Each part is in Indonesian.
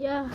Ya.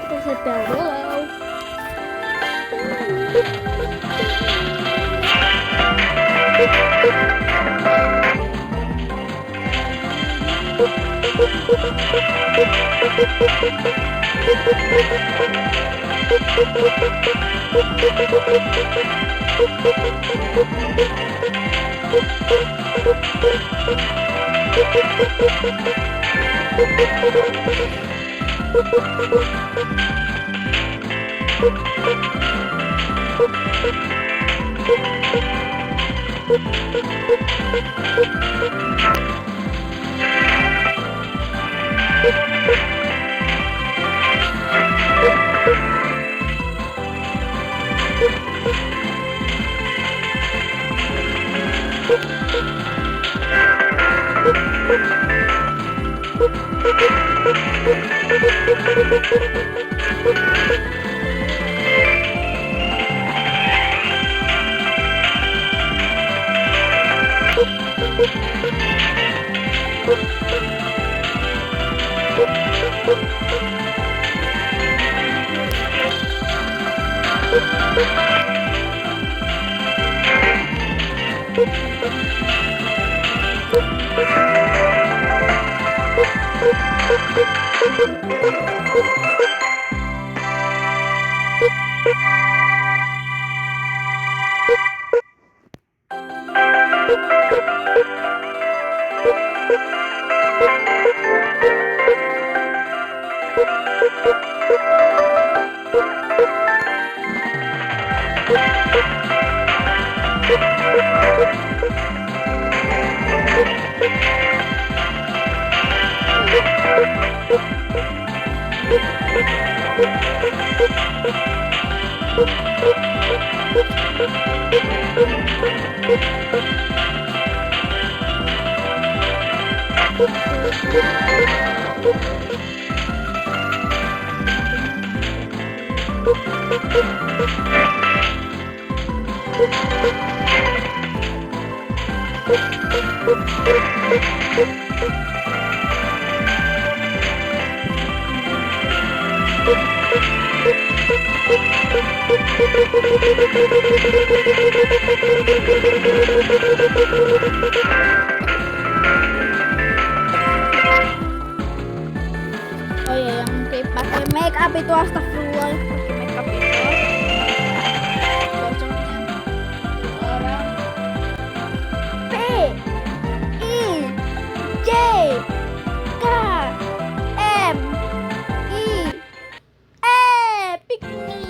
Kita sedang galau. Oh ya, yang pakai make up itu astagfirullah, pakai make up itu bocoknya orang P I J K M I epic nih.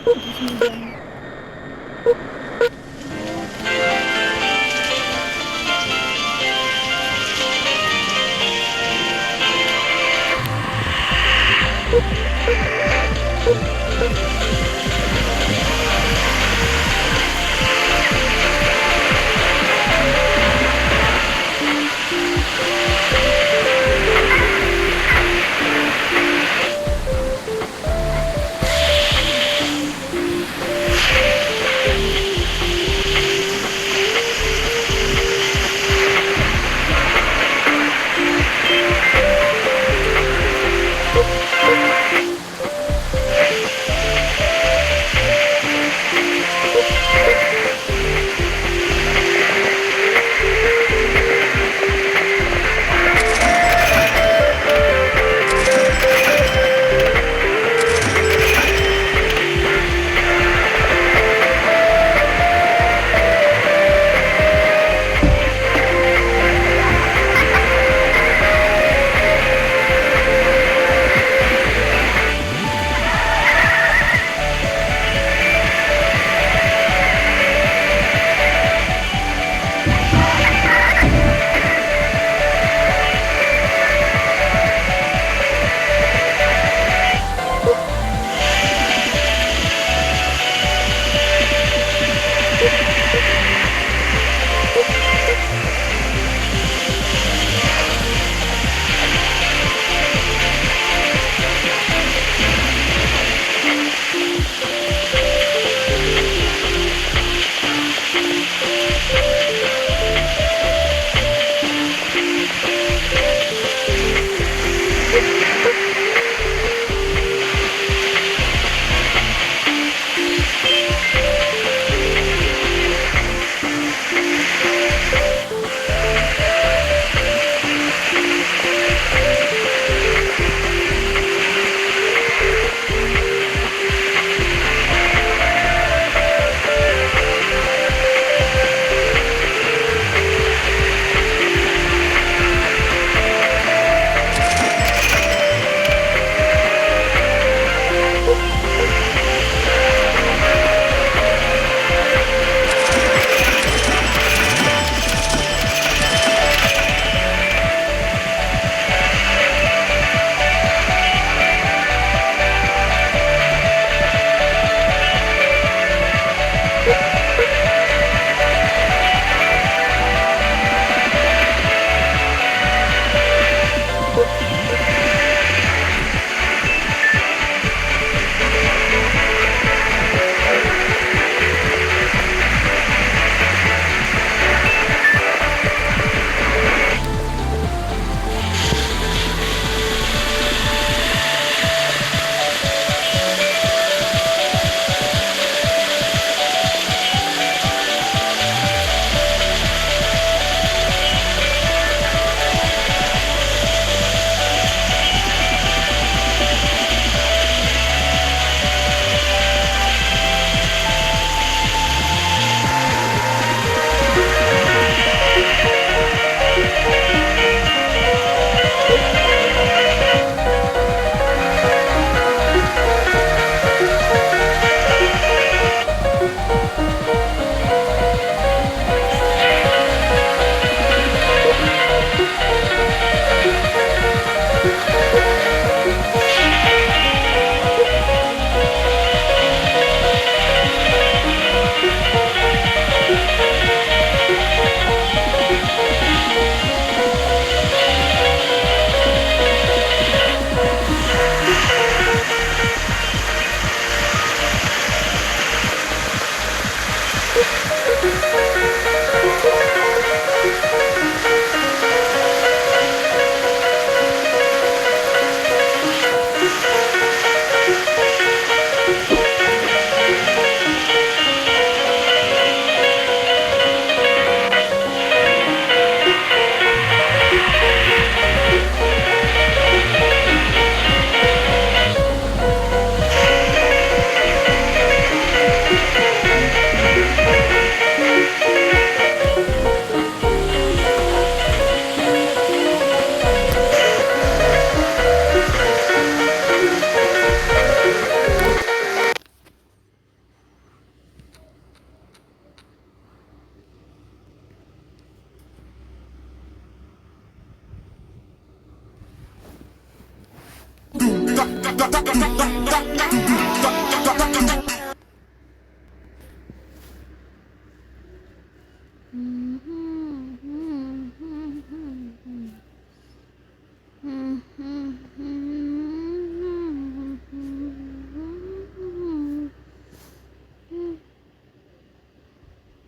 Di sini banyak.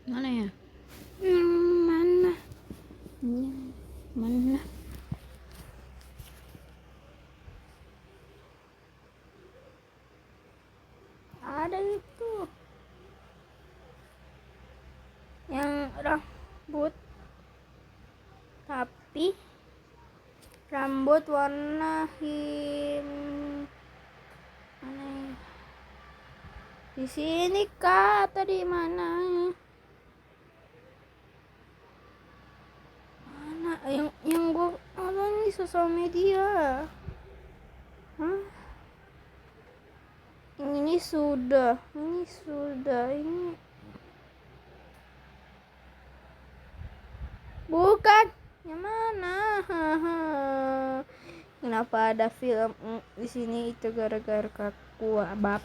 Mana ya? Mana? Mana? Ada itu yang rambut, tapi rambut warna mana ya? Di sini kah atau di mana? Mana yang gua nonton di sosial media? Hah? Ini sudah ini bukan yang mana? Kenapa ada film di sini? Itu gara-gara kaku abab.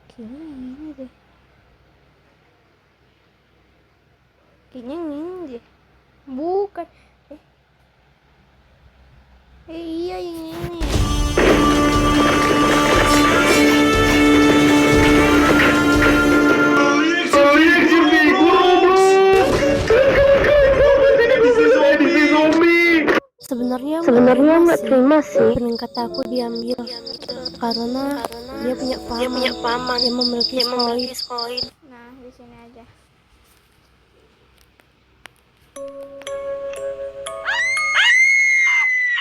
Kayaknya ini deh. Kayaknya ini deh. Bukan. Iya yang ini. Sebenarnya Mbak terima sih peningkat aku diambil karena dia punya paman yang memiliki skoid. Nah, di sini aja.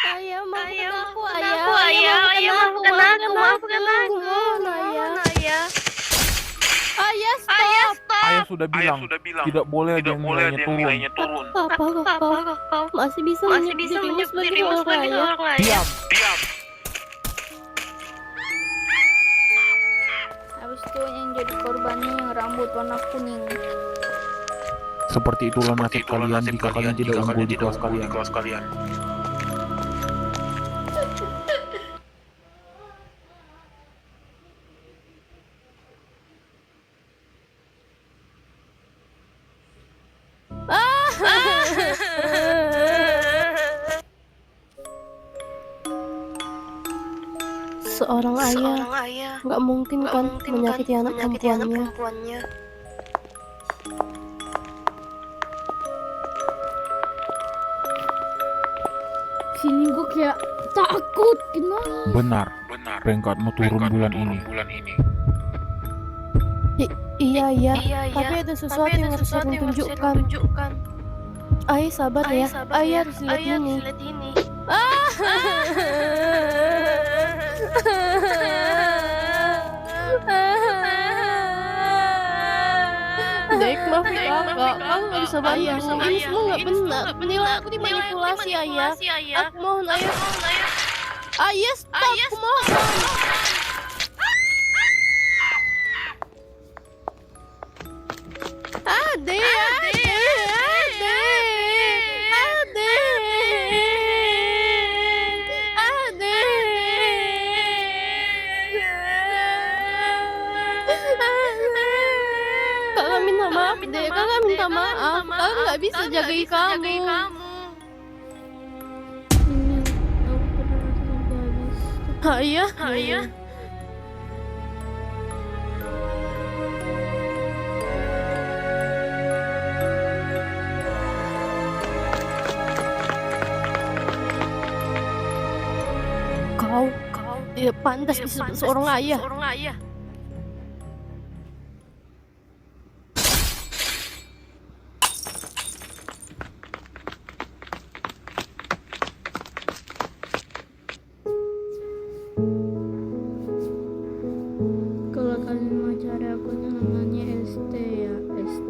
Ayah, maafkan aku, maafkan aku, ayah. Ayah, stop. Ayah sudah bilang tidak boleh ada yang nilainya turun. Kau masih bisa menyebut sebagai orang kaya. Diam. Habis itu yang jadi korbannya yang rambut warna kuning. Seperti itulah nasib kalian jika kalian tidak unggul di kelas kalian. Seorang ayah nggak mungkin kan menyakiti anak perempuannya. Sini gue kayak takut, gimana? Benar. Peringkatmu turun bulan ini. Iya, tapi ada sesuatu yang harus saya tunjukkan. Ayah sabar ya, ayah harus lihat ini. Dek, maaf kakak, kamu gak bisa bantu. Ini semua gak benar. Menilai aku dimanipulasi, ayah. Aku mohon, ayah. Ayah, stop, aku mohon. Ade. Kakak minta maaf. Kakak nggak bisa jagain kamu. Ayah. Kau tidak pantas disebut seorang ayah. Kalau kalian mau cari akunnya namanya ST ya, ST.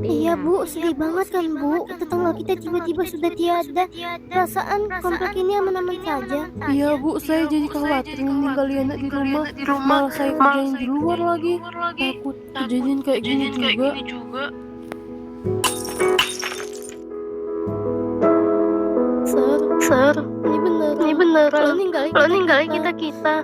Iya Bu, sedih banget kan Bu. Tetangga kita tiba-tiba sudah tiada. Perasaan komplek ini aman-aman saja. Iya Bu, saya jadi khawatir ninggalin anak di rumah. Malah saya kerjain di luar lagi. Takut kejadian kayak gini juga. Sir, ini benar beneran. Lo ninggalin kita.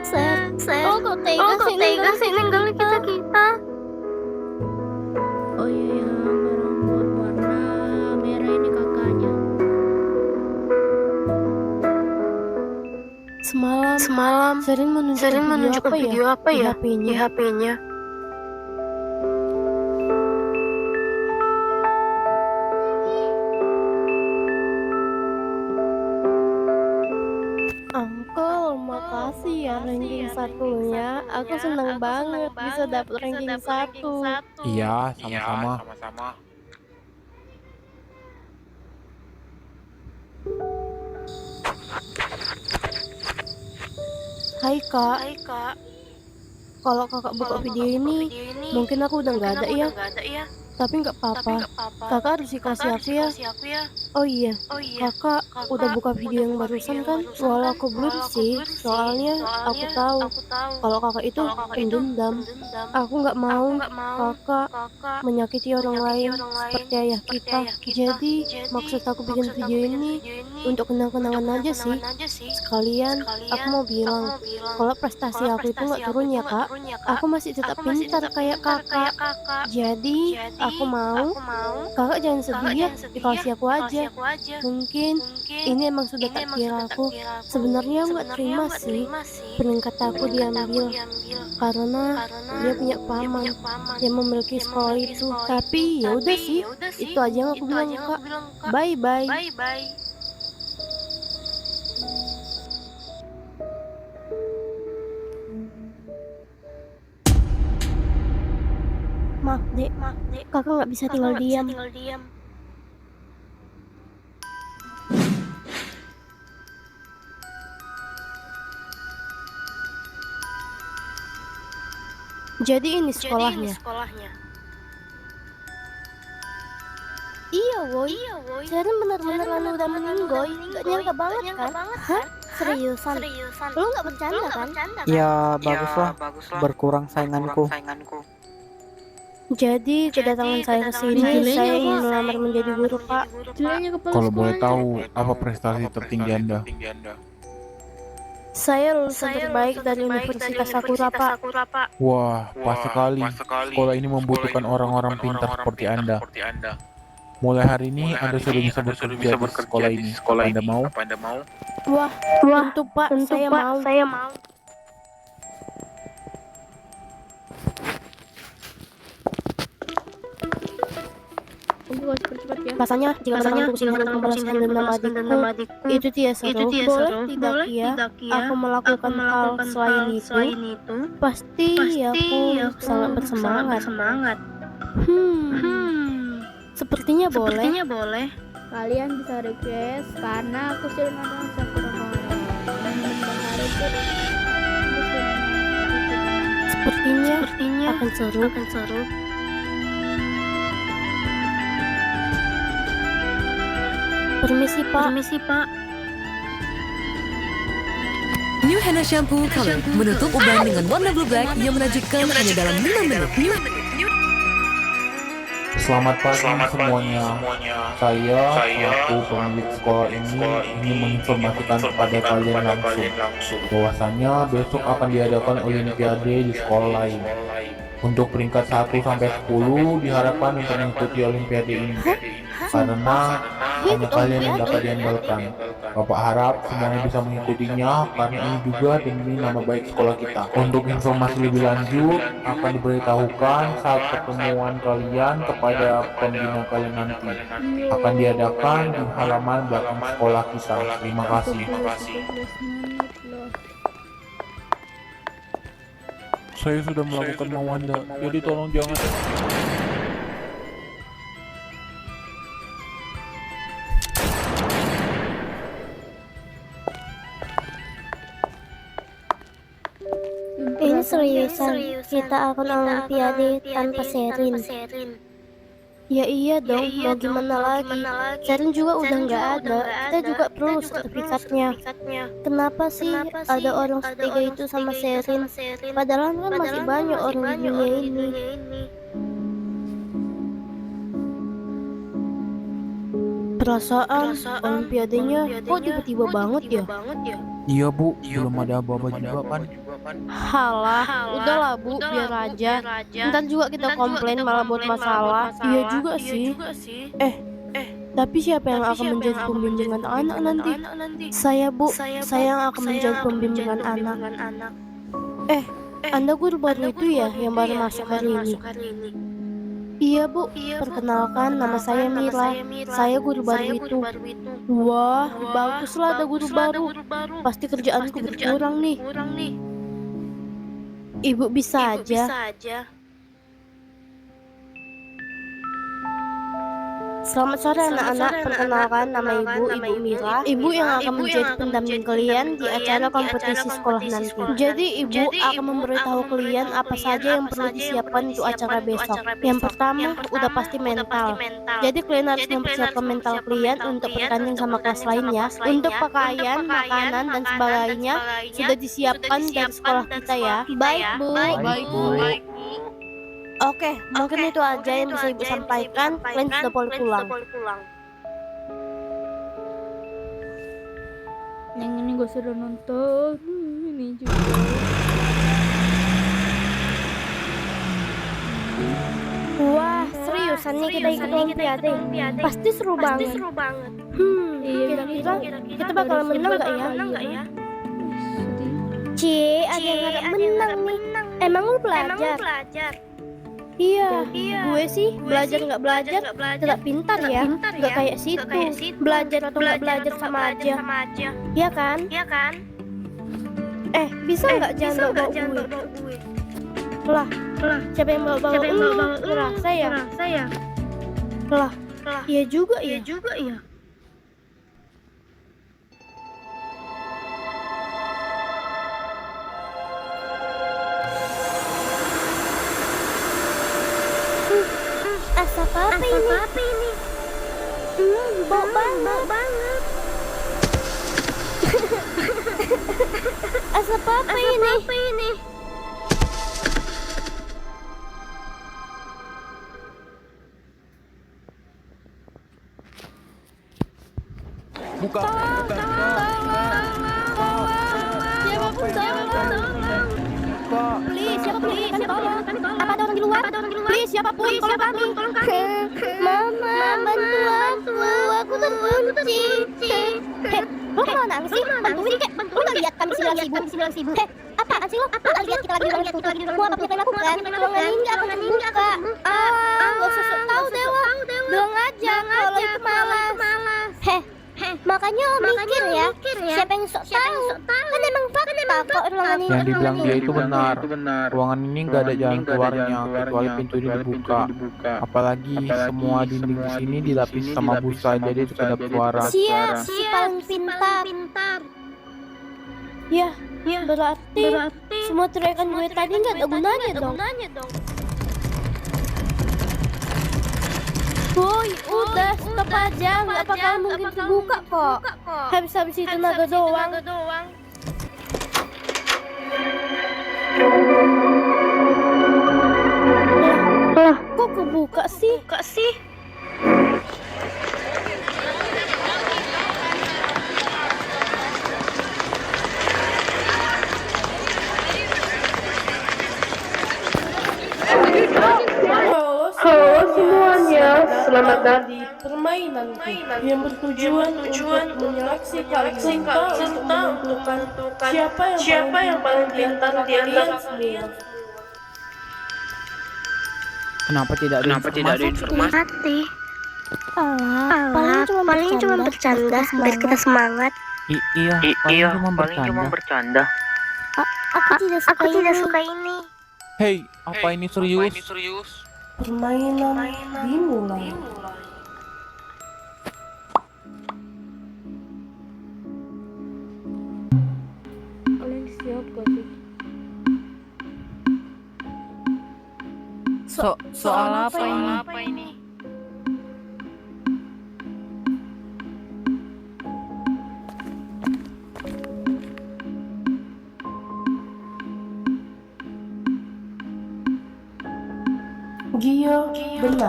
Ser, Oh, kok lo kok tega sih ninggalin kita? Oh iya, yang rambut warna merah ini kakaknya. Semalam Sering menunjukkan video apa ya di di HP-nya. Uncle, makasih ya ranking satunya. Aku senang banget bisa dapet ranking 1. Iya, sama-sama. Hai kak, kalau kakak buka video ini, mungkin aku udah nggak ada ya. Tapi nggak apa-apa, kakak harus ikhlasin aku ya. Oh iya, kakak udah buka video yang barusan kan? Walau aku belum sih, soalnya aku tahu kalau kakak itu pendendam. Aku nggak mau kakak menyakiti orang lain seperti ayah kita. Jadi maksud aku bikin video ini untuk kenang-kenangan aja sih. Sekalian aku mau bilang kalau prestasi aku itu nggak turun ya kak. Aku masih tetap pintar kayak kakak. Jadi aku mau kakak jangan sedih ya, dikasih aku aja. Mungkin ini emang sudah takdir aku. Sebenarnya aku nggak terima sih peringkat aku diambil karena dia punya paman yang memiliki sekolah itu. Tapi ya udah sih, itu aja yang aku bilang kak. Bye bye. Maaf dek, kakak nggak bisa tinggal diam. Jadi ini sekolahnya. Iya woy, Sharon bener-bener udah meninggoy. Gak nyangka banget kan? Hah? Seriusan? Lo gak bercanda kan? Ya baguslah, berkurang sainganku. Jadi kedatangan saya ke sini, saya ingin melamar menjadi guru pak. Jeleknya kepala Kalau boleh sekolahnya. tahu, apa prestasi tertinggi Anda? Saya lulusan terbaik dari Universitas Sakura pak. Wah, pas sekali. Sekolah ini membutuhkan orang-orang pintar seperti Anda. Mulai hari ini Anda sudah bisa bekerja di sekolah ini. Apa Anda mau? Wah, tentu pak, saya mau. Aduh, cepet-cepet ya. Rasanya jika menang pusing untuk membalaskan dendam adikku, itu tidak seru. Boleh tidak ya? Aku melakukan hal selain itu. Pasti aku sangat bersemangat. Sepertinya boleh. Kalian bisa request karena aku sering nonton Sakura Horror. Bahari itu Sepertinya akan seru. Permisi pak. New Henna Shampoo Color menutup uban dengan warna blue black yang menakjubkan hanya dalam 5 menit. Selamat pagi semuanya. Saya selaku pemilik sekolah ini ingin menginformasikan kepada kalian langsung bahwasanya besok akan diadakan Olimpiade di sekolah lain. Untuk peringkat 1 sampai 10 diharapkan untuk mengikuti Olimpiade ini. Karena hanya kalian yang dapat diandalkan. Bapak harap semuanya bisa mengikutinya karena ini juga demi nama baik sekolah kita. Untuk informasi lebih lanjut akan diberitahukan saat pertemuan kalian kepada pembina kalian nanti. Akan diadakan di halaman belakang sekolah kita. Terima kasih. 11 menit loh. Saya sudah melakukan mau Anda, jadi tolong jangan. Ini seriusan, kita akan Olimpiade tanpa Sherin. Ya iya dong, mau gimana lagi? Sherin juga udah nggak ada, kita juga perlu sertifikatnya. Kenapa sih ada orang ketiga itu sama Sherin? Padahal kan masih banyak orang di dunia ini. Perasaan olimpiadenya kok tiba-tiba banget ya? Iya bu, belum ada apa-apa juga kan. Halah, udahlah bu, biar aja. Ntar juga kita komplain malah buat masalah. Iya juga sih. Tapi siapa yang akan menjadi pembimbingan anak nanti? Saya bu, saya yang akan menjadi pembimbingan anak. Anda guru baru itu ya yang baru masuk hari ini? Iya bu, perkenalkan nama saya Mira. Saya guru baru itu. Wah, baguslah ada guru baru. Pasti kerjaanku berkurang nih. Ibu bisa aja. Selamat sore anak-anak, perkenalkan nama Ibu Mira. Ibu yang akan menjadi pendamping kalian di acara kompetisi sekolah nanti. Jadi Ibu akan memberitahu kalian apa saja yang perlu disiapkan untuk acara besok. Yang pertama, udah pasti mental. Jadi kalian harus mempersiapkan mental kalian untuk bertanding sama kelas lainnya. Untuk pakaian, makanan, dan sebagainya sudah disiapkan dari sekolah kita ya. Baik Bu. Oke, mungkin itu aja yang bisa Ibu sampaikan. Kalian sudah boleh pulang. Yang ini gue sudah nonton. Ini juga. Wah, seriusan nih kita ikut olimpiade. Pasti seru banget. Kira-kira kita bakal menang gak ya? Cie, ada yang harap menang nih. Emang lu belajar? Iya, gue sih belajar nggak belajar tetap pintar ya, nggak kayak situ. Belajar atau nggak belajar sama aja. Iya kan? Bisa nggak jangan bawa gue? Lah, siapa yang bawa ngerasa ya? Lah, iya juga ya. Asap apa ini? Bau banget. Asap apa ini? Buka. Siapapun tolong. Please, siapapun tolong. Apa ada orang di luar? Please, siapapun tolong kami. Mama, bantu aku terkunci. Lo kenapa nangis sih? Bantuin kek. Lo gak lihat kami sembilan sibuk. Apaan sih lo? Lo gak lihat kita lagi di ruang mau apa yang lakukan? Ruangan ini gak akan dibuka. Gak usah sok tau Dewa. Bilang aja kalau itu malas. Makanya lo mikir ya. Siapa yang sok tahu? Kan emang fakta kok ruangan ini. Yang dibilang dia itu benar. Ruangan ini nggak ada jalan keluarnya kecuali pintu ini dibuka. Apalagi semua dinding di sini dilapis sama busa jadi itu kedap suara. Siap, si paling pintar. Ya, berarti semua teriakan gue tadi nggak ada gunanya dong. Woi, udah stop aja, nggak bakal mungkin kebuka kok. Habis itu naga doang. Lah, kok kebuka sih? Halo semuanya, selamat datang di permainanku yang bertujuan untuk menyeleksi kalian untuk menentukan siapa yang paling pintar di antara kalian. Kenapa tidak ada informasi? Paling cuma bercanda biar kita semangat. Iya, paling cuma bercanda. Aku tidak suka ini. Hei, apa ini serius? Permainan dimulai. Kalian siap gak sih? Soal apa ini? Gio benar.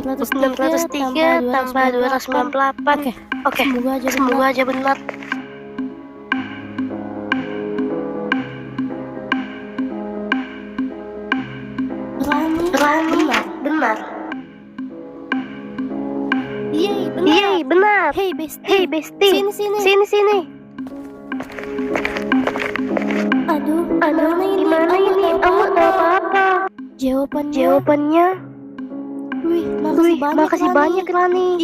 603 tambah 298. Oke. Semoga aja benar. Rani, benar. Yeay, benar. Hey bestie. Sini. Aduh, gimana ini? Aku nggak tahu apa-apa. Jawabannya. Wih, makasih banyak Rani.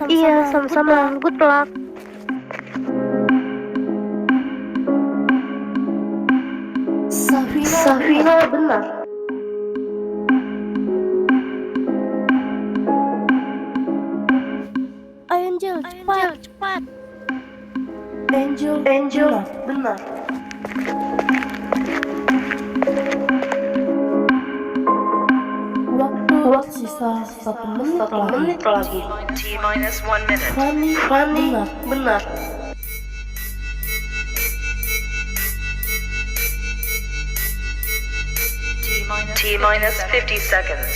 Iya, sama-sama. Good luck. Safina benar. Angel, cepat. Angel, benar. Waktu sisa 1 menit lagi. Rani, benar. T-minus 50 seconds.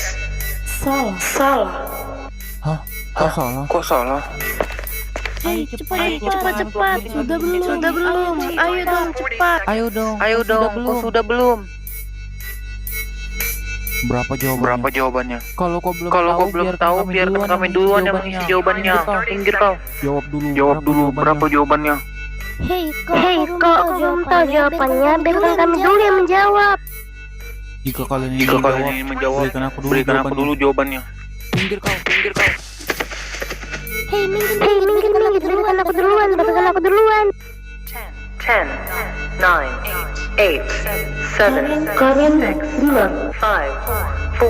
Salah. Hah? Kok salah? Hey, cepat. Sudah belum? Ayo dong, cepat. Ayo dong, kok sudah belum? Berapa jawabannya? Kalau kau belum tahu, biar kami duluan yang mengisi jawabannya. Minggir kau. Jawab dulu. Berapa jawabannya? Hey, kok aku belum tahu jawabannya, biarkan kami dulu yang menjawab. Jika kalian ingin menjawab, berikan aku dulu jawabannya. Minggir kau. Hey, minggir, berikan aku duluan. 10, 9, 8, 7, Kalian 6, benar. 5, 4,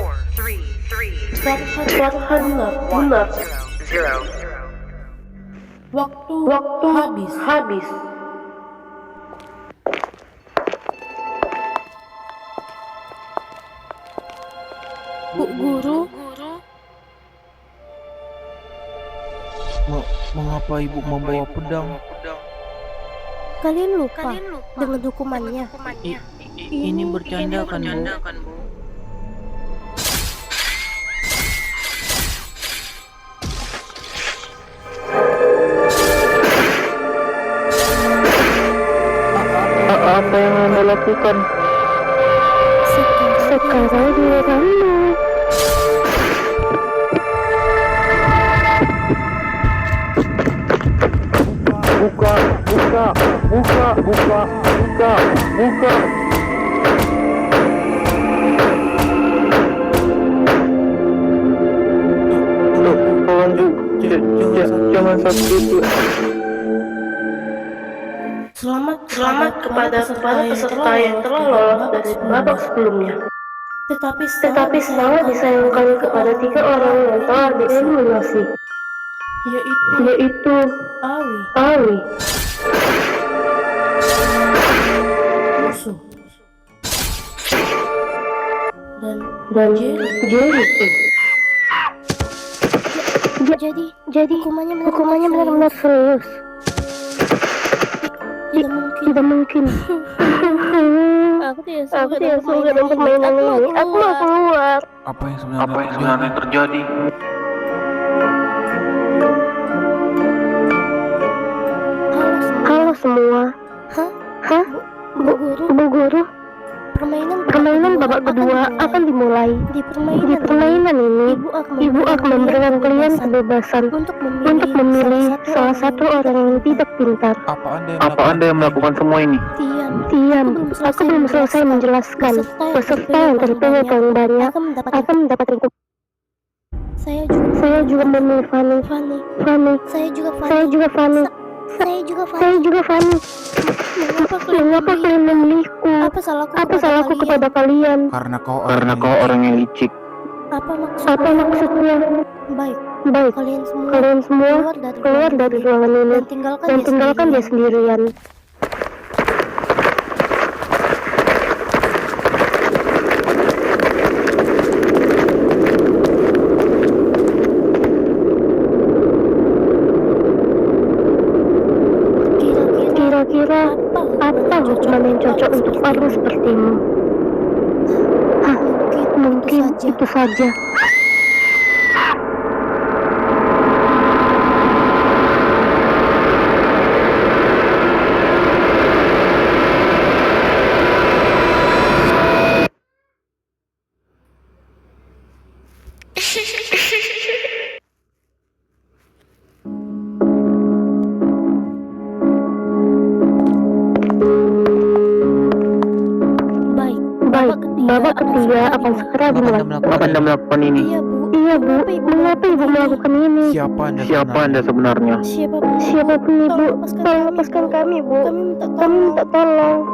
3, 2, Benar. 0. Waktu habis. Bu Guru, Mengapa ibu membawa pedang? kalian lupa dengan hukumannya. Ini bercanda kan, Bu? Apa yang Anda lakukan? Sekarang dirimu. Buka. Jangan seperti itu. Selamat kepada peserta yang telah lolos dari babak sebelumnya. Tetapi selamat disayangkan kepada 3 orang yang telah dieliminasi, yaitu Awi, Musuh, dan Jerry. Jadi hukumannya benar-benar serius. Tidak mungkin. Aku tidak suka dengan permainan ini. Aku mau keluar. Apa yang sebenarnya terjadi? Halo semua. Hah? Bu Guru? Permainan babak kedua akan dimulai. Di permainan ini, Ibu akan memberikan kalian kebebasan untuk memilih salah satu orang yang tidak pintar. Apa Anda yang melakukan semua ini? Diam, aku belum selesai menjelaskan. Peserta yang terpilih paling banyak akan mendapatkan hukuman. Saya juga memilih Fanny. Saya juga Fanny. Mengapa kalian memilihku? Apa salahku kepada kalian? Karena kau orang yang licik. Apa maksudnya? Baik. Kalian semua keluar dari ruangan ini dan tinggalkan dia sendirian. Kira-kira apa hukuman yang cocok untuk orang sepertimu? Mungkin itu saja. Baik, babak ketiga akan segera dimulai. Apa Anda melakukan ini? Iya bu, mengapa ibu melakukan ini? Siapa Anda sebenarnya? Siapapun ibu, tolong lepaskan kami bu. Kami minta tolong.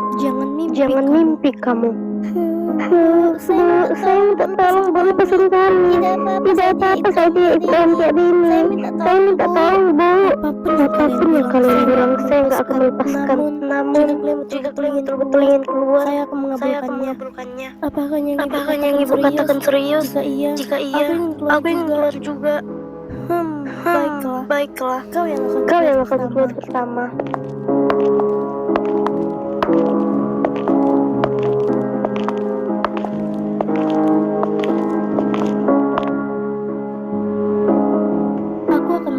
Jangan mimpi kamu. Saya minta tolong bu, lepasin kami. Tidak apa-apa saya tidak ikut olimpiade ini. Saya minta tolong bu. Apapun yang kalian bilang, saya nggak akan melepaskan. Namun, jika kalian betul-betul ingin keluar, saya akan mengabulkannya. Apakah yang ibu katakan serius? Jika iya, aku ingin keluar juga. Baiklah. Kau yang akan keluar pertama.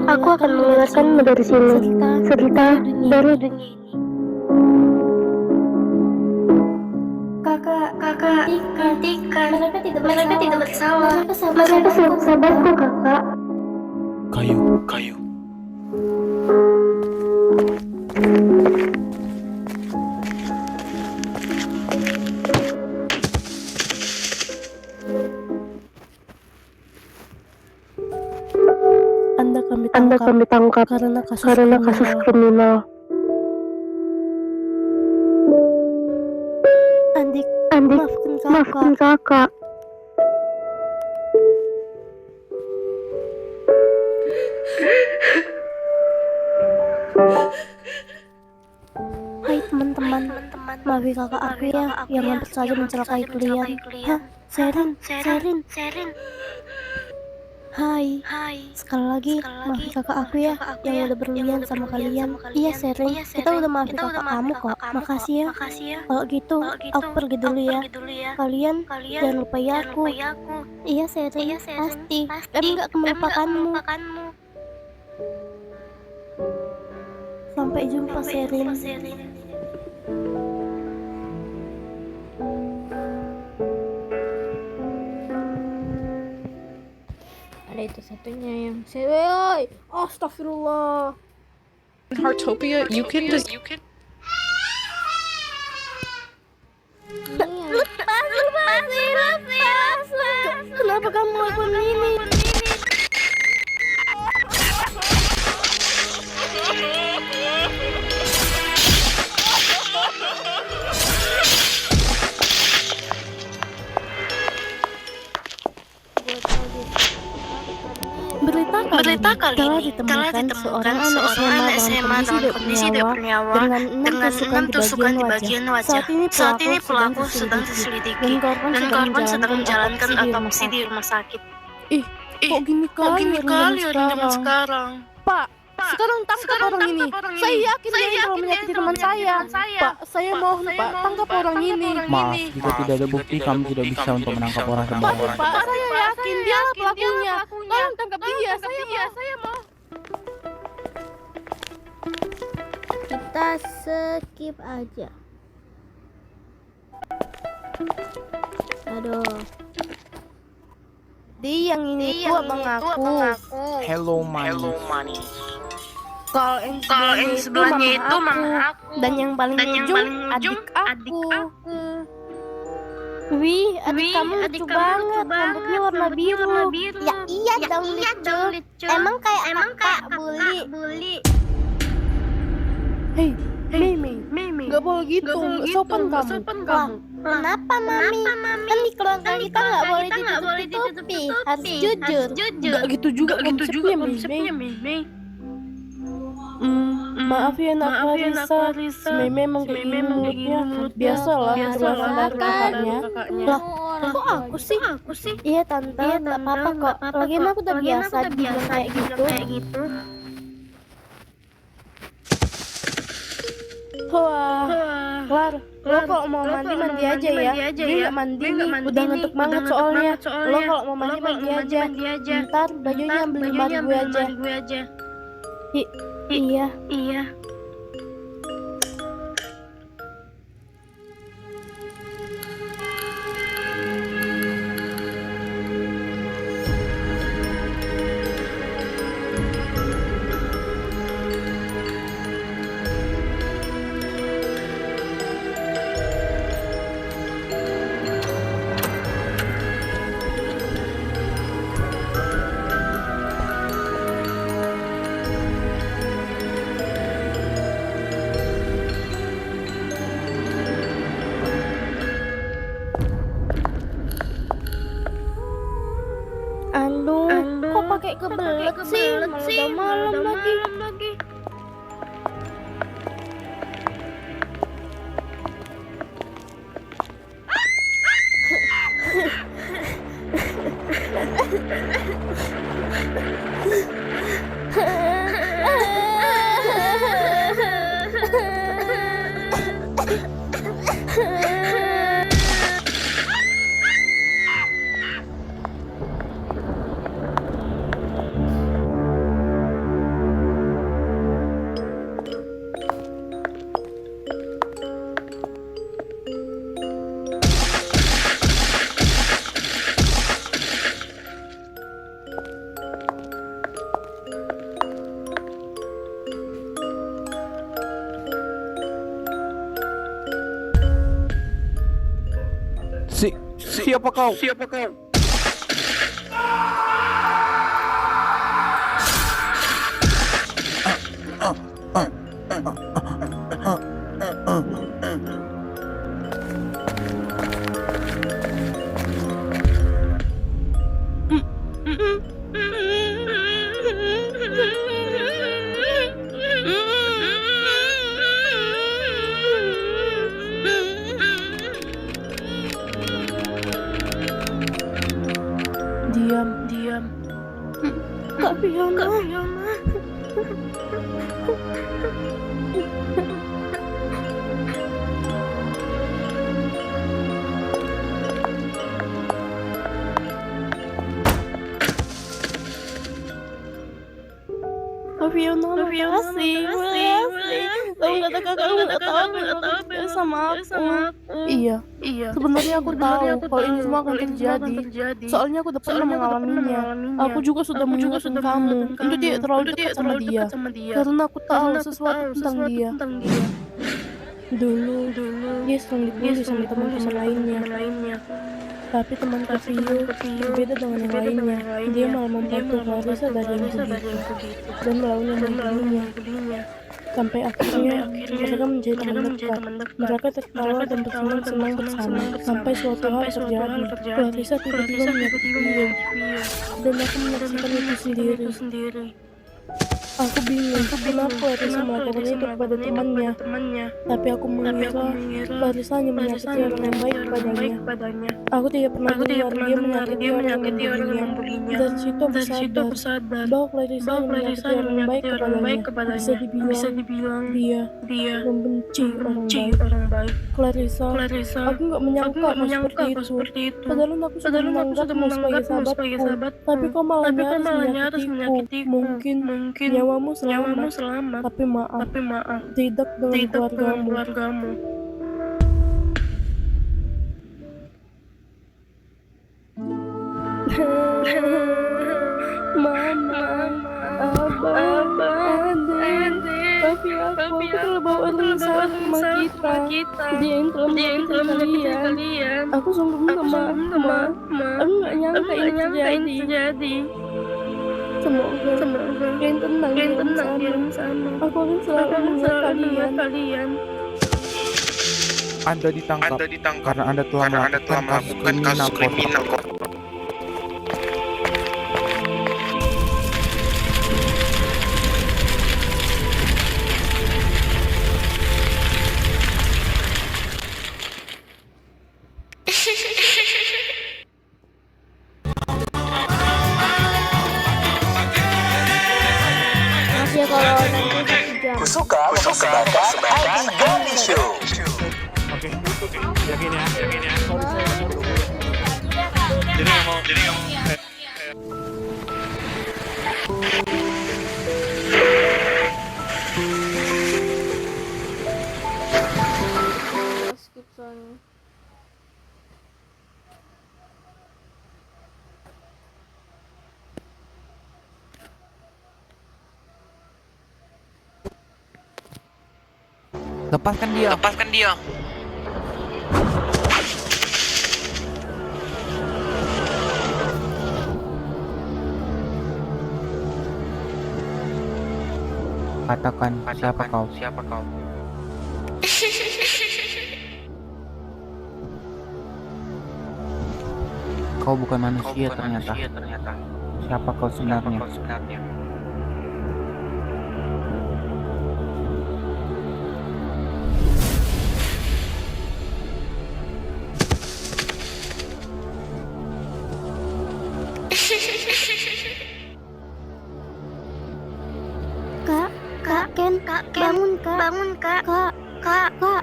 Aku akan mengeluarkanmu dari sini serta dari dunia ini. Kakak, hentikan. Mereka tidak bersalah. Mereka sabarku, kakak. Kayu. Anda kami tangkap karena kasus kriminal. Andik, maafkan kakak. Hai teman-teman, maafi kakak aku ya yang hampir saja mencelakai kalian. Hah, Sherin. Hai, sekali lagi maafi kakak aku ya yang udah berlian sama kalian. Iya Sherin, kita udah maafi kakak kamu kok. Makasih ya. Kalau gitu, aku pergi dulu ya. Kalian jangan lupa ya aku. Iya Sherin, pasti. Kami gak akan melupakanmu. Sampai jumpa Sherin. Ada itu satunya yang Woi, astagfirullah. Heartopia, you can just Lepas. Kenapa kamu lakukan ini? Berita kali ini telah ditemukan seorang SMA dalam kondisi tidak bernyawa dengan 6 tusukan di bagian wajah. Saat ini pelaku sedang diselidiki dan korban sedang menjalankan otopsi di rumah sakit. Kok gini kali zaman sekarang? Pak, sekarang tangkap orang ini. Saya yakin dia yang telah menyakiti teman saya. Pak, saya mohon Pak, tangkap orang ini. Maaf, jika tidak ada bukti kami tidak bisa untuk menangkap orang sembarangan. Pak, saya yakin dialah pelakunya. Tolong tangkap dia. Saya mau. Kita skip aja. Aduh. Dia yang ini tuh mengaku. Hello money. Kalau yang sebelahnya itu mama aku. Dan yang paling ujung adik aku. Wih, adik kamu lucu banget. Rambutnya warna biru. Ya iya dong lucu. Emang kayak kakak bully. Hei, Mimi, gak boleh gitu, gak sopan kamu. Kenapa mami? Kan di keluarga kita nggak boleh ditutupi. Harus jujur. Gak gitu juga konsepnya, Mimi. Maaf ya nak Larissa, si Meme emang kayak gini mulutnya. Biasalah, keluaran dari kakaknya. Lah, kok aku sih? Iya tante, nggak apa-apa kok. Lagian aku udah biasa dibilang kayak gitu. Wah, Lar, lo kalau mau mandi aja ya. Dia nggak mandi nih, udah ngantuk banget soalnya. Lo kalau mau mandi aja. Ntar bajunya ambil di lemari gue aja. Iya. kayak kebelet sih, malah udah malam lagi. Siapa kau? Diam. Kak Fiona. Makasih. Tahu nggak kakak nggak tahu apa yang sama aku. Iya. Sebenarnya aku tahu kalau ini semua akan terjadi. Soalnya aku udah pernah mengalaminya. Aku juga sudah mengingatkan kamu untuk tidak terlalu dekat sama dia. Karena aku tahu sesuatu tentang dia. Dulu dia sering dibully sama teman-teman lainnya. Tapi teman Rio berbeda dengan yang lainnya. Dia malah membantu Clarissa dari yang begitu dan melawan yang membunuhnya. Sampai akhirnya mereka menjadi teman dekat. Mereka tertawa dan bersenang-senang bersama. Sampai suatu hal terjadi. Clarissa tiba-tiba menyakiti Rio dan aku menyaksikan itu sendiri. Aku bingung kenapa Clarissa melakukan itu kepada temannya. Tapi aku mengira Clarissa hanya menyakiti orang yang baik kepadanya. Aku tidak pernah dengar dia menyakiti orang yang membunuhnya. Dari situ aku sadar bahwa Clarissa hanya menyakiti orang yang baik kepadanya. Bisa dibilang dia membenci orang baik. Clarissa, aku nggak menyangka kau seperti itu. Padahal aku sudah menganggapmu sebagai sahabatku. Tapi kau malah nyaris menyakitiku. Mungkin nyawamu selamat. Tapi maaf, tidak dengan keluargamu. Mama, Abah, Adik, tapi aku telah bawa Lisa ke rumah kita. Dia yang telah menyakiti kalian. Aku sungguh minta maaf. Aku nggak nyangka ini terjadi. Semoga kalian tenang di sana. Aku akan selalu mengingat kalian. Anda ditangkap karena Anda telah melakukan kasus kriminal. Kalau nanti 1 jam. Suka mempersembahkan ID Gandhi Show. Oke, yakin ya. Jadi nggak mau. Skip soalnya. Lepaskan dia. Katakan siapa kau? Kau bukan manusia ternyata. Siapa kau sebenarnya? Kak Ken, bangun kak. Kak, kakak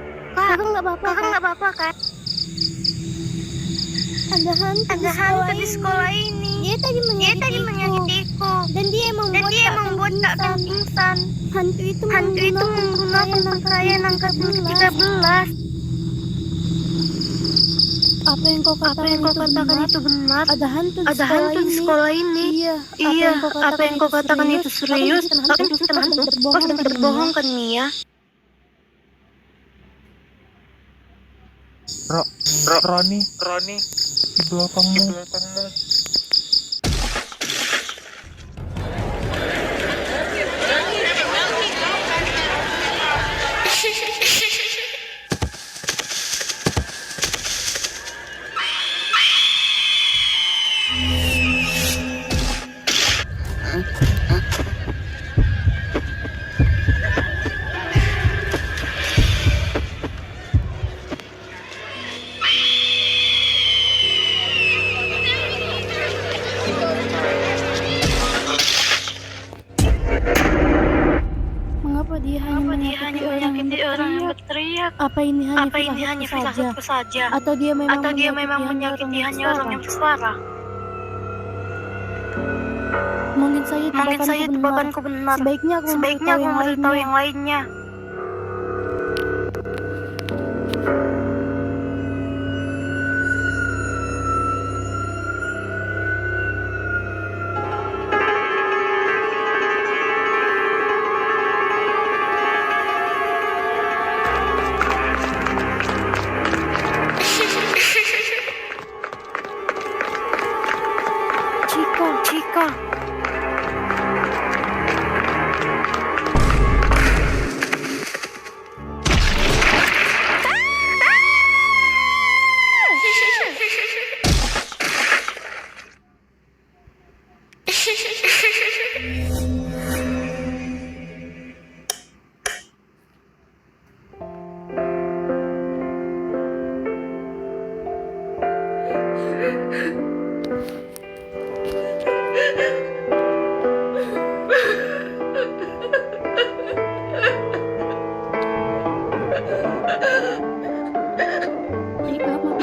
nggak apa-apa kan? Ada hantu di sekolah ini. Dia tadi menyakitiku. Dan dia membuat Kak Ken pingsan. Hantu itu menggunakan pakaian angkat 13. Apa yang kau katakan itu benar? Ada hantu di sekolah ini. Iya. Apa yang kau katakan itu serius? Kau sedang berbohong kan, Mia? Roni, di belakangmu. Mengapa dia hanya menyakiti orang yang berteriak? Apa ini hanya firasatku saja? Atau dia memang menyakiti hanya orang yang bersuara? Mungkin saja tebakanku benar. Sebaiknya aku memberitahu yang lainnya. Cika.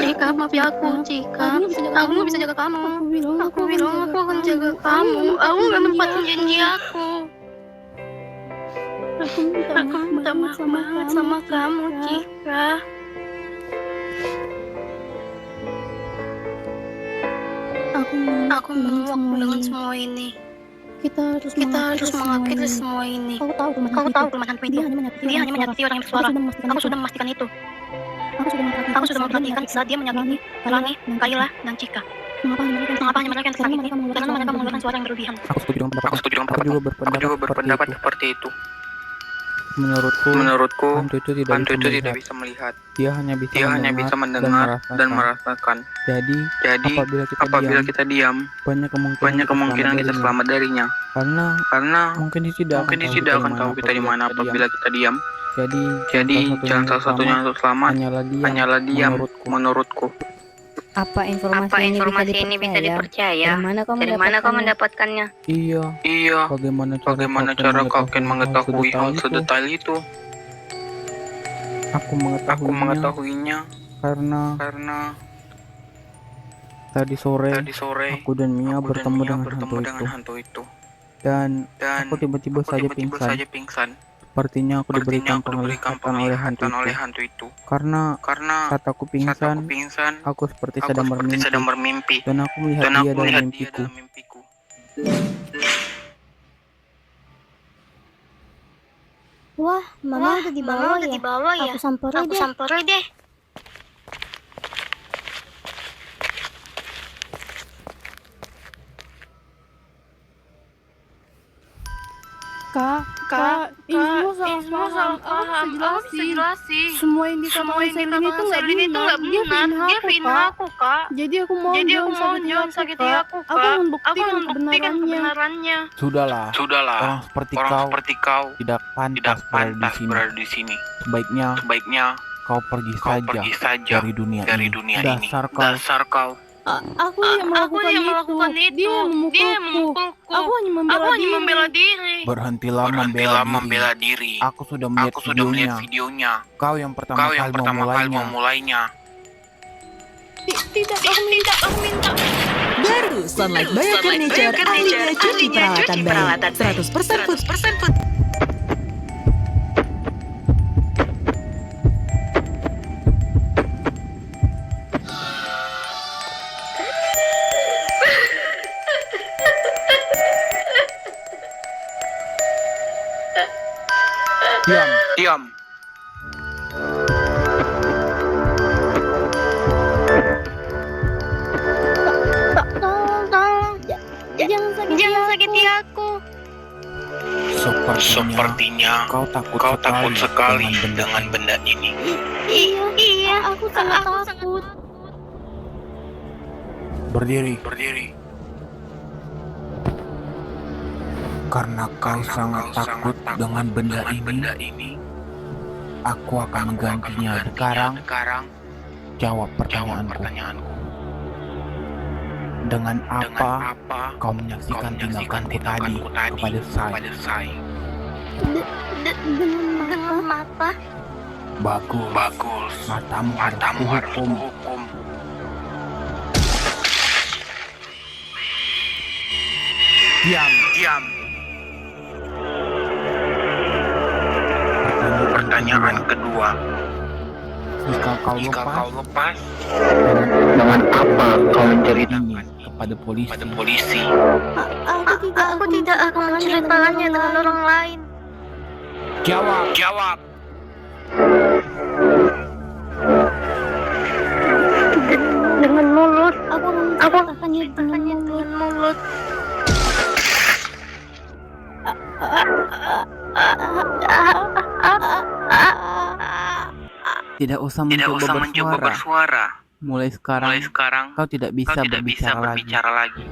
Cika, maaf ya aku, Cika. Aku nggak bisa jaga kamu. Aku bilang aku akan jaga kamu. Aku nggak menepatin janji aku. Aku minta maaf banget sama kamu, Cika. Aku menolak dengan semua ini. Kita harus mengakui semua ini. Kau tahu kelemahan hantu itu. Dia hanya menyakiti orang yang bersuara. Aku sudah memastikan itu. Aku sudah memperhatikan saat dia menyakiti Rangi, Kayla, dan Cika. Mengapa hanya mereka yang tersakiti? Karena mereka mengeluarkan suara yang berlebihan. Aku setuju dengan pendapat. Aku juga berpendapat seperti itu. Menurutku, hantu itu tidak bisa melihat. Dia hanya bisa mendengar dan merasakan. Jadi apabila kita diam, banyak kemungkinan kita selamat darinya. Karena mungkin dia tidak akan tahu kita di mana apabila kita diam. Jadi jalan salah satunya untuk selamat hanyalah diam menurutku. Apa informasi ini bisa dipercaya? Dari mana kau mendapatkannya? Iya. Bagaimana cara kau akan mengetahui hal sedetail itu? Aku mengetahuinya karena tadi sore aku dan Mia bertemu dengan hantu itu. Dan aku tiba-tiba saja pingsan. Sepertinya aku diberikan penglihatan oleh hantu itu. Karena saat aku pingsan, aku seperti sedang bermimpi. Dan aku melihat dia dalam mimpiku. Wah, Mama udah di bawah ya. Aku samperin deh. Kak, ini semua salah paham. Aku bisa jelasin. Semua yang dikatakan Selin itu nggak benar. Dia fitnah aku, Kak. Jadi aku mohon jangan sakiti aku, Kak. Aku membuktikan kebenarannya. Sudahlah. Orang seperti kau tidak pantas berada di sini. Sebaiknya kau pergi saja dari dunia ini. Dasar kau. Aku yang melakukan itu. Dia yang memukulku. Aku hanya membela diri. Berhentilah membela diri. Aku sudah melihat videonya. Kau yang pertama kali memulainya. Tidak, aku minta. Baru Sunlight Bio Furniture, ahlinya cuci peralatan bayi. 100% food. Diam. Tolong. Jangan sakiti aku. Sepertinya kau takut sekali dengan benda ini. Iya, aku sangat takut. Berdiri. Karena kau sangat takut dengan benda ini, aku akan menggantinya. Sekarang, jawab pertanyaanku. Dengan apa kau menyaksikan tindakanku tadi kepada saya? Dengan mata. Bagus. Matamu harus kuhukum. Diam. Pertanyaan kedua. Jika kau lepas, dengan apa kau menceritakan kepada polisi? Aku tidak akan menceritakannya dengan orang lain. Jawab. Dengan mulut. Aku akan menceritakannya dengan mulut. Tidak usah mencoba bersuara. Mulai sekarang kau tidak bisa berbicara lagi.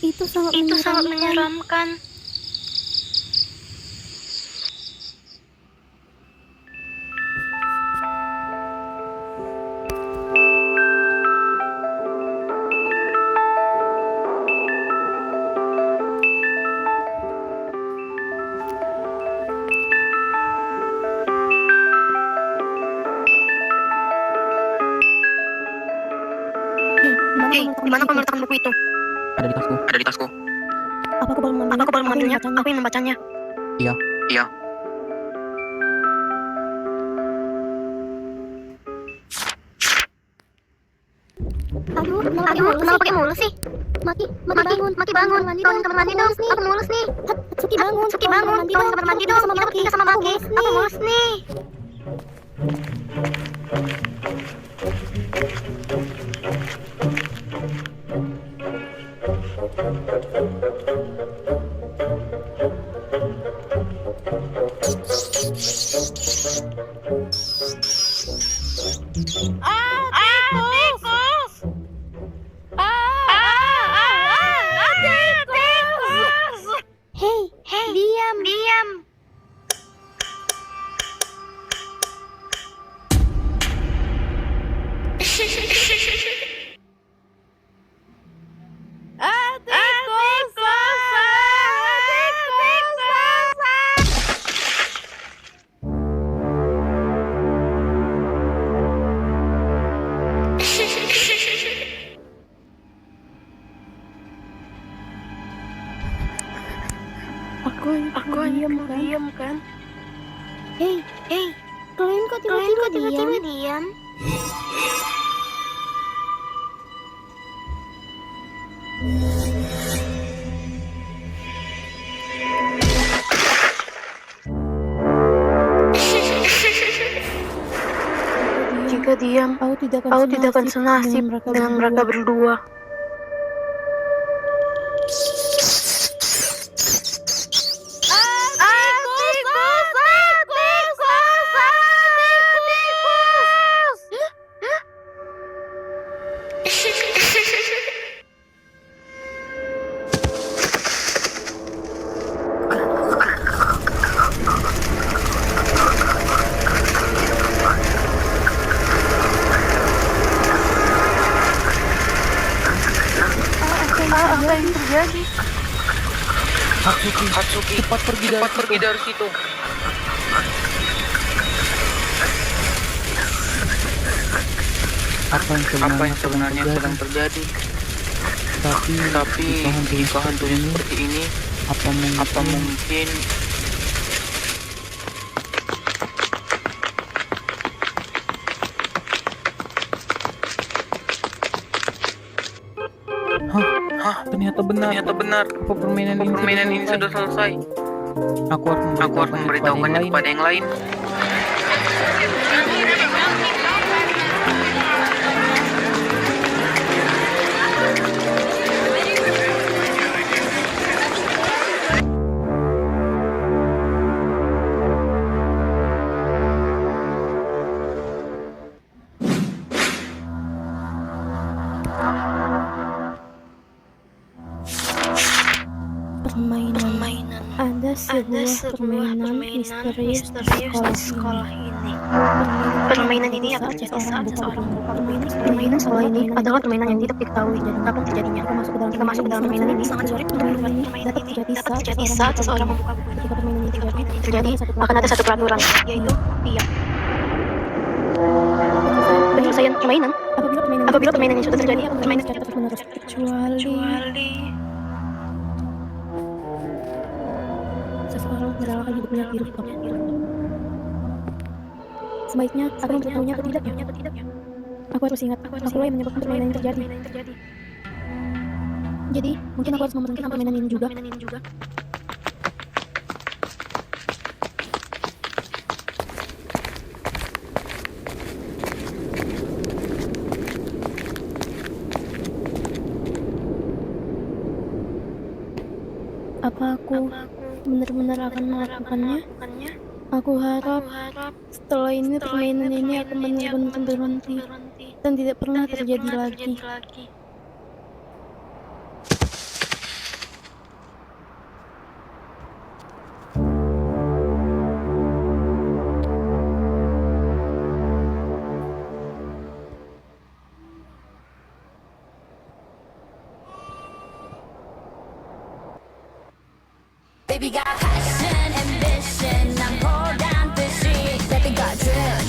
Itu sangat menyeramkan. Di mana kau meletakkan buku itu? Ada di tasku. Apa aku boleh mengambilnya? Aku ingin membacanya. Iya. Aduh, kenapa pakai mulus sih? Mati bangun. Tolong kamar mandi dong. Aku mulus nih. Suki bangun. Tolong kamar mandi dong. Kita bertiga sama Maki. Aku mulus nih. Tikus! Hei, diam. Aku hanya diam kan? Hei, kalian kok tiba-tiba diam? diam. Aku tidak akan senasib dengan mereka berdua. Apa yang terjadi? Hatsuki, cepat pergi dari situ. Apa yang sebenarnya sedang terjadi? Tapi jika hantunya seperti ini, apa mungkin Ternyata benar. Apa permainan ini sudah selesai? Aku harus memberitahukannya kepada yang lain. Permainan. Ada sebuah permainan misterius di sekolah ini. Permainan ini akan terjadi saat seseorang membuka permainan. Permainan sekolah ini adalah permainan yang tidak diketahui dan kapan terjadinya. Jika masuk ke dalam permainan ini, sangat sulit untuk menemukan permainan ini. Dapat terjadi saat seseorang membuka buku ini. Jika permainan ini terjadi, akan ada satu peraturan, yaitu diam. Penyelesaian permainan. Apabila permainan ini sudah terjadi, permainan dapat terus-menerus. Kecuali seseorang merelakan hidupnya di rooftop. Sebaiknya aku memberitahunya atau tidak ya? Aku harus ingat, akulah yang menyebabkan permainan ini terjadi. Jadi, mungkin aku harus memenangkan permainan ini juga. Apa aku benar-benar akan melakukannya? Aku harap setelah ini permainan ini akan benar-benar berhenti dan tidak pernah terjadi lagi. Baby got passion, ambition, I'm cold down the street. Baby got drill.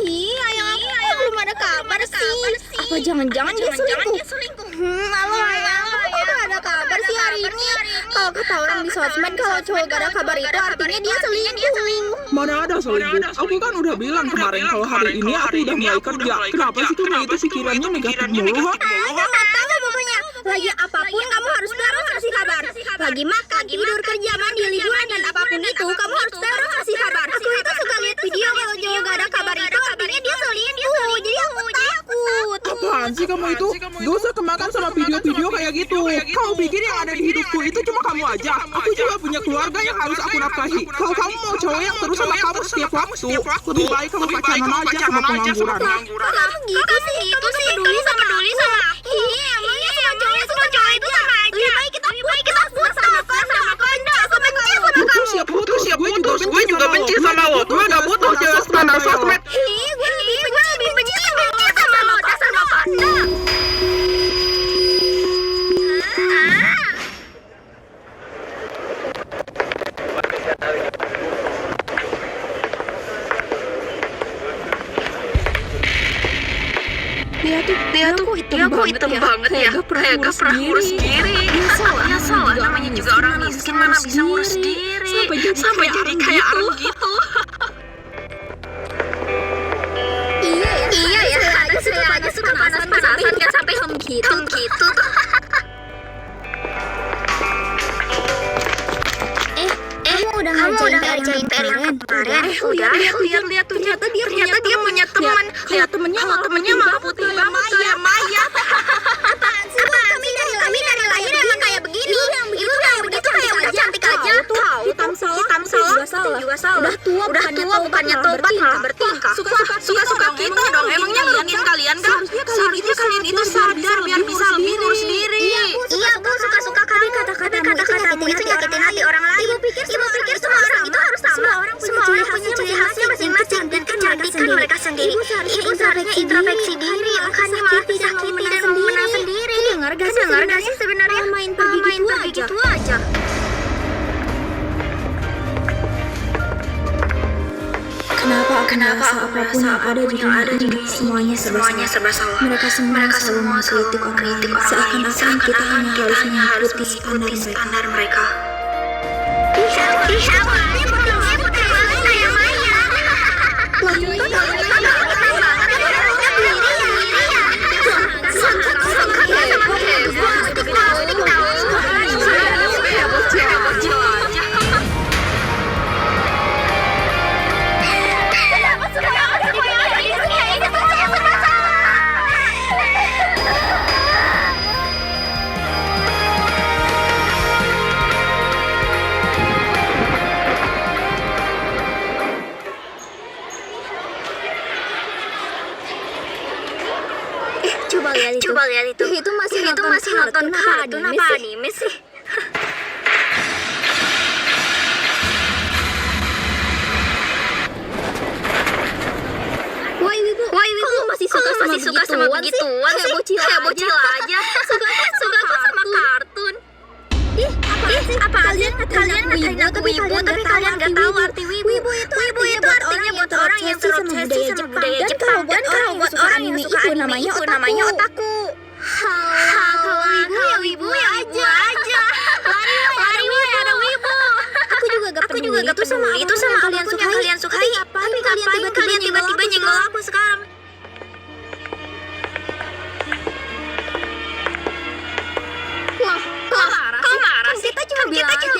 Ayang aku belum ada kabar sih. Apa jangan-jangan dia selingkuh? Halo ayang, kok gak ada kabar sih hari ini? Kalau kata orang di sosmed, kalau cowok gak ada kabar itu artinya dia selingkuh. Mana ada selingkuh? Aku kan udah bilang kemarin kalau hari ini aku udah mulai kerja. Kenapa sih tuh itu pikirannya negatif mulu? Gak tahu pokoknya. Lagi apapun kamu harus terus kasih kabar. Lagi makan, tidur, kerja, mandi, liburan dan apapun itu kamu harus terus kasih kabar. Aku itu suka lihat video kalau cowok gak ada kabar itu artinya dia selingkuh. Jadi aku takut. Apaan sih kamu itu? Gak usah kemakan sama video-video kayak gitu. Kamu pikir yang ada di hidupku itu cuma kamu aja? Aku juga punya keluarga yang harus aku nafkahi. Kalau kamu mau cowok yang terus sama kamu setiap waktu, lebih baik kamu pacaran aja sama pengangguran. Kamu gitu sih, kamu peduli sama iya, emangnya semua cowok itu sama aja. Lebih baik kita putus sama kau, enggak, aku benci sama kamu. Putus ya, gue juga benci sama lo. Gue gak butuh Dia tuh hitam banget ya. Kayak gak pernah ngurus diri. Ya salah, namanya juga orang miskin mana bisa ngurus diri. Sampai jadi kayak arem gitu. Iya ya, saya aja suka panas-panasan kan sampai hem gitu tuh. Kamu udah ngerjain PR yang kemarin? Udah, lihat ternyata dia punya teman. Lihat temennya malah putih banget kayak Maya. Apaan sih? Kami dari lahir emang kayak begini. Ibu kayak begitu kayak udah cantik aja. Hitam salah. Juga salah. Udah tua bukannya tobat malah bertingkah. Suka-suka kita dong. Emangnya ngerugin kalian kan? Seharusnya kalian itu sadar biar bisa lebih ngurus diri. Iya, Bu, suka-suka kami kata-katamu itu nyakitin hati orang lain. Ibu pikir semua orang itu harus sama. Semua orang punya ciri khasnya masing-masing dan kecantikan mereka sendiri. Ibu seharusnya introspeksi diri, makanya malah disakiti dan mau menang sendiri. Dengar gak sih sebenarnya main pergi gitu aja. Kenapa aku merasa apapun yang ada di dunia ini semuanya serba salah. Mereka semua selalu mengkritik orang lain, seakan-akan kita hanya harus mengikuti standar mereka. Coba lihat itu. Itu masih nonton kartun apa anime sih? Woi, Wibu masih suka sama begituan sih? Kayak bocil aja. Suka sama kartun. Apaan sih? Kalian ngatain aku wibu, tapi kalian gak tahu arti wibu. Wibu itu artinya buat orang yang terobsesi sama budaya Jepang. Dan kalau buat orang yang suka anime itu namanya otaku. Kalau wibu ya aja. Lari ada wibu. Aku juga gak peduli itu sama kalian sukai. Tapi ngapain kalian tiba-tiba nyenggol aku sekarang? Kok marah sih? Kita cuma bilang aja.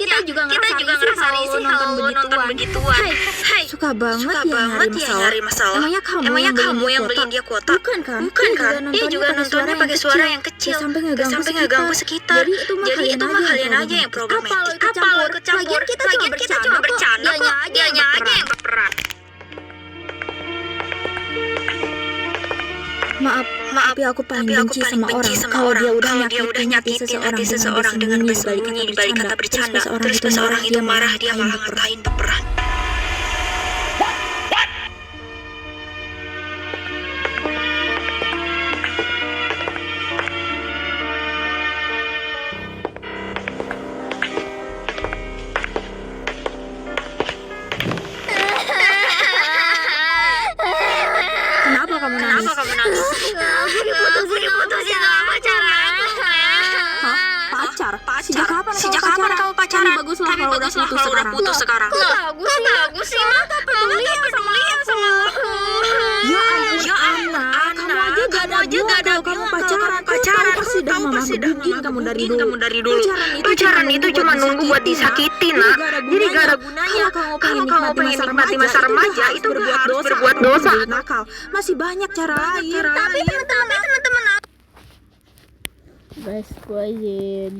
Kita juga ngerasa risih kalau nonton begituan. Hai, suka banget ya nyari masalah. Emangnya kamu yang beliin dia kuota? Bukan kan? Dia juga nontonnya pakai suara yang kecil. Gak sampai ngeganggu sekitar. Jadi itu mah kalian aja yang problematik. Apa lo kecampur? Lagian kita cuma bercanda kok. Dianya aja yang berperan. Maaf, tapi aku paling benci sama orang kalau dia udah nyakitin hati seseorang dengan bersembunyi di balik kata bercanda. Terus seseorang itu marah, dia malah ngatain berperan. Kenapa kamu nangis? Diputusin sama pacar aku. Pacar? Sejak kapan kamu pacaran? Tapi baguslah kalau udah putus sekarang. Kok bagus sih, Ma? Kamu gak peduli sama aku. Ya anak, kamu aja gak ada kamu pacaran. Kamu pasti dah mama kamu dari dulu. Pacaran itu cuma nunggu buat disakitin, Nak. Jadi gak ada gunanya. Kalau kamu pengen nikmati masa remaja, itu harus berbuat dosa. Nakal. Masih banyak cara lain. Tapi teman-teman aku. Guys, gue izin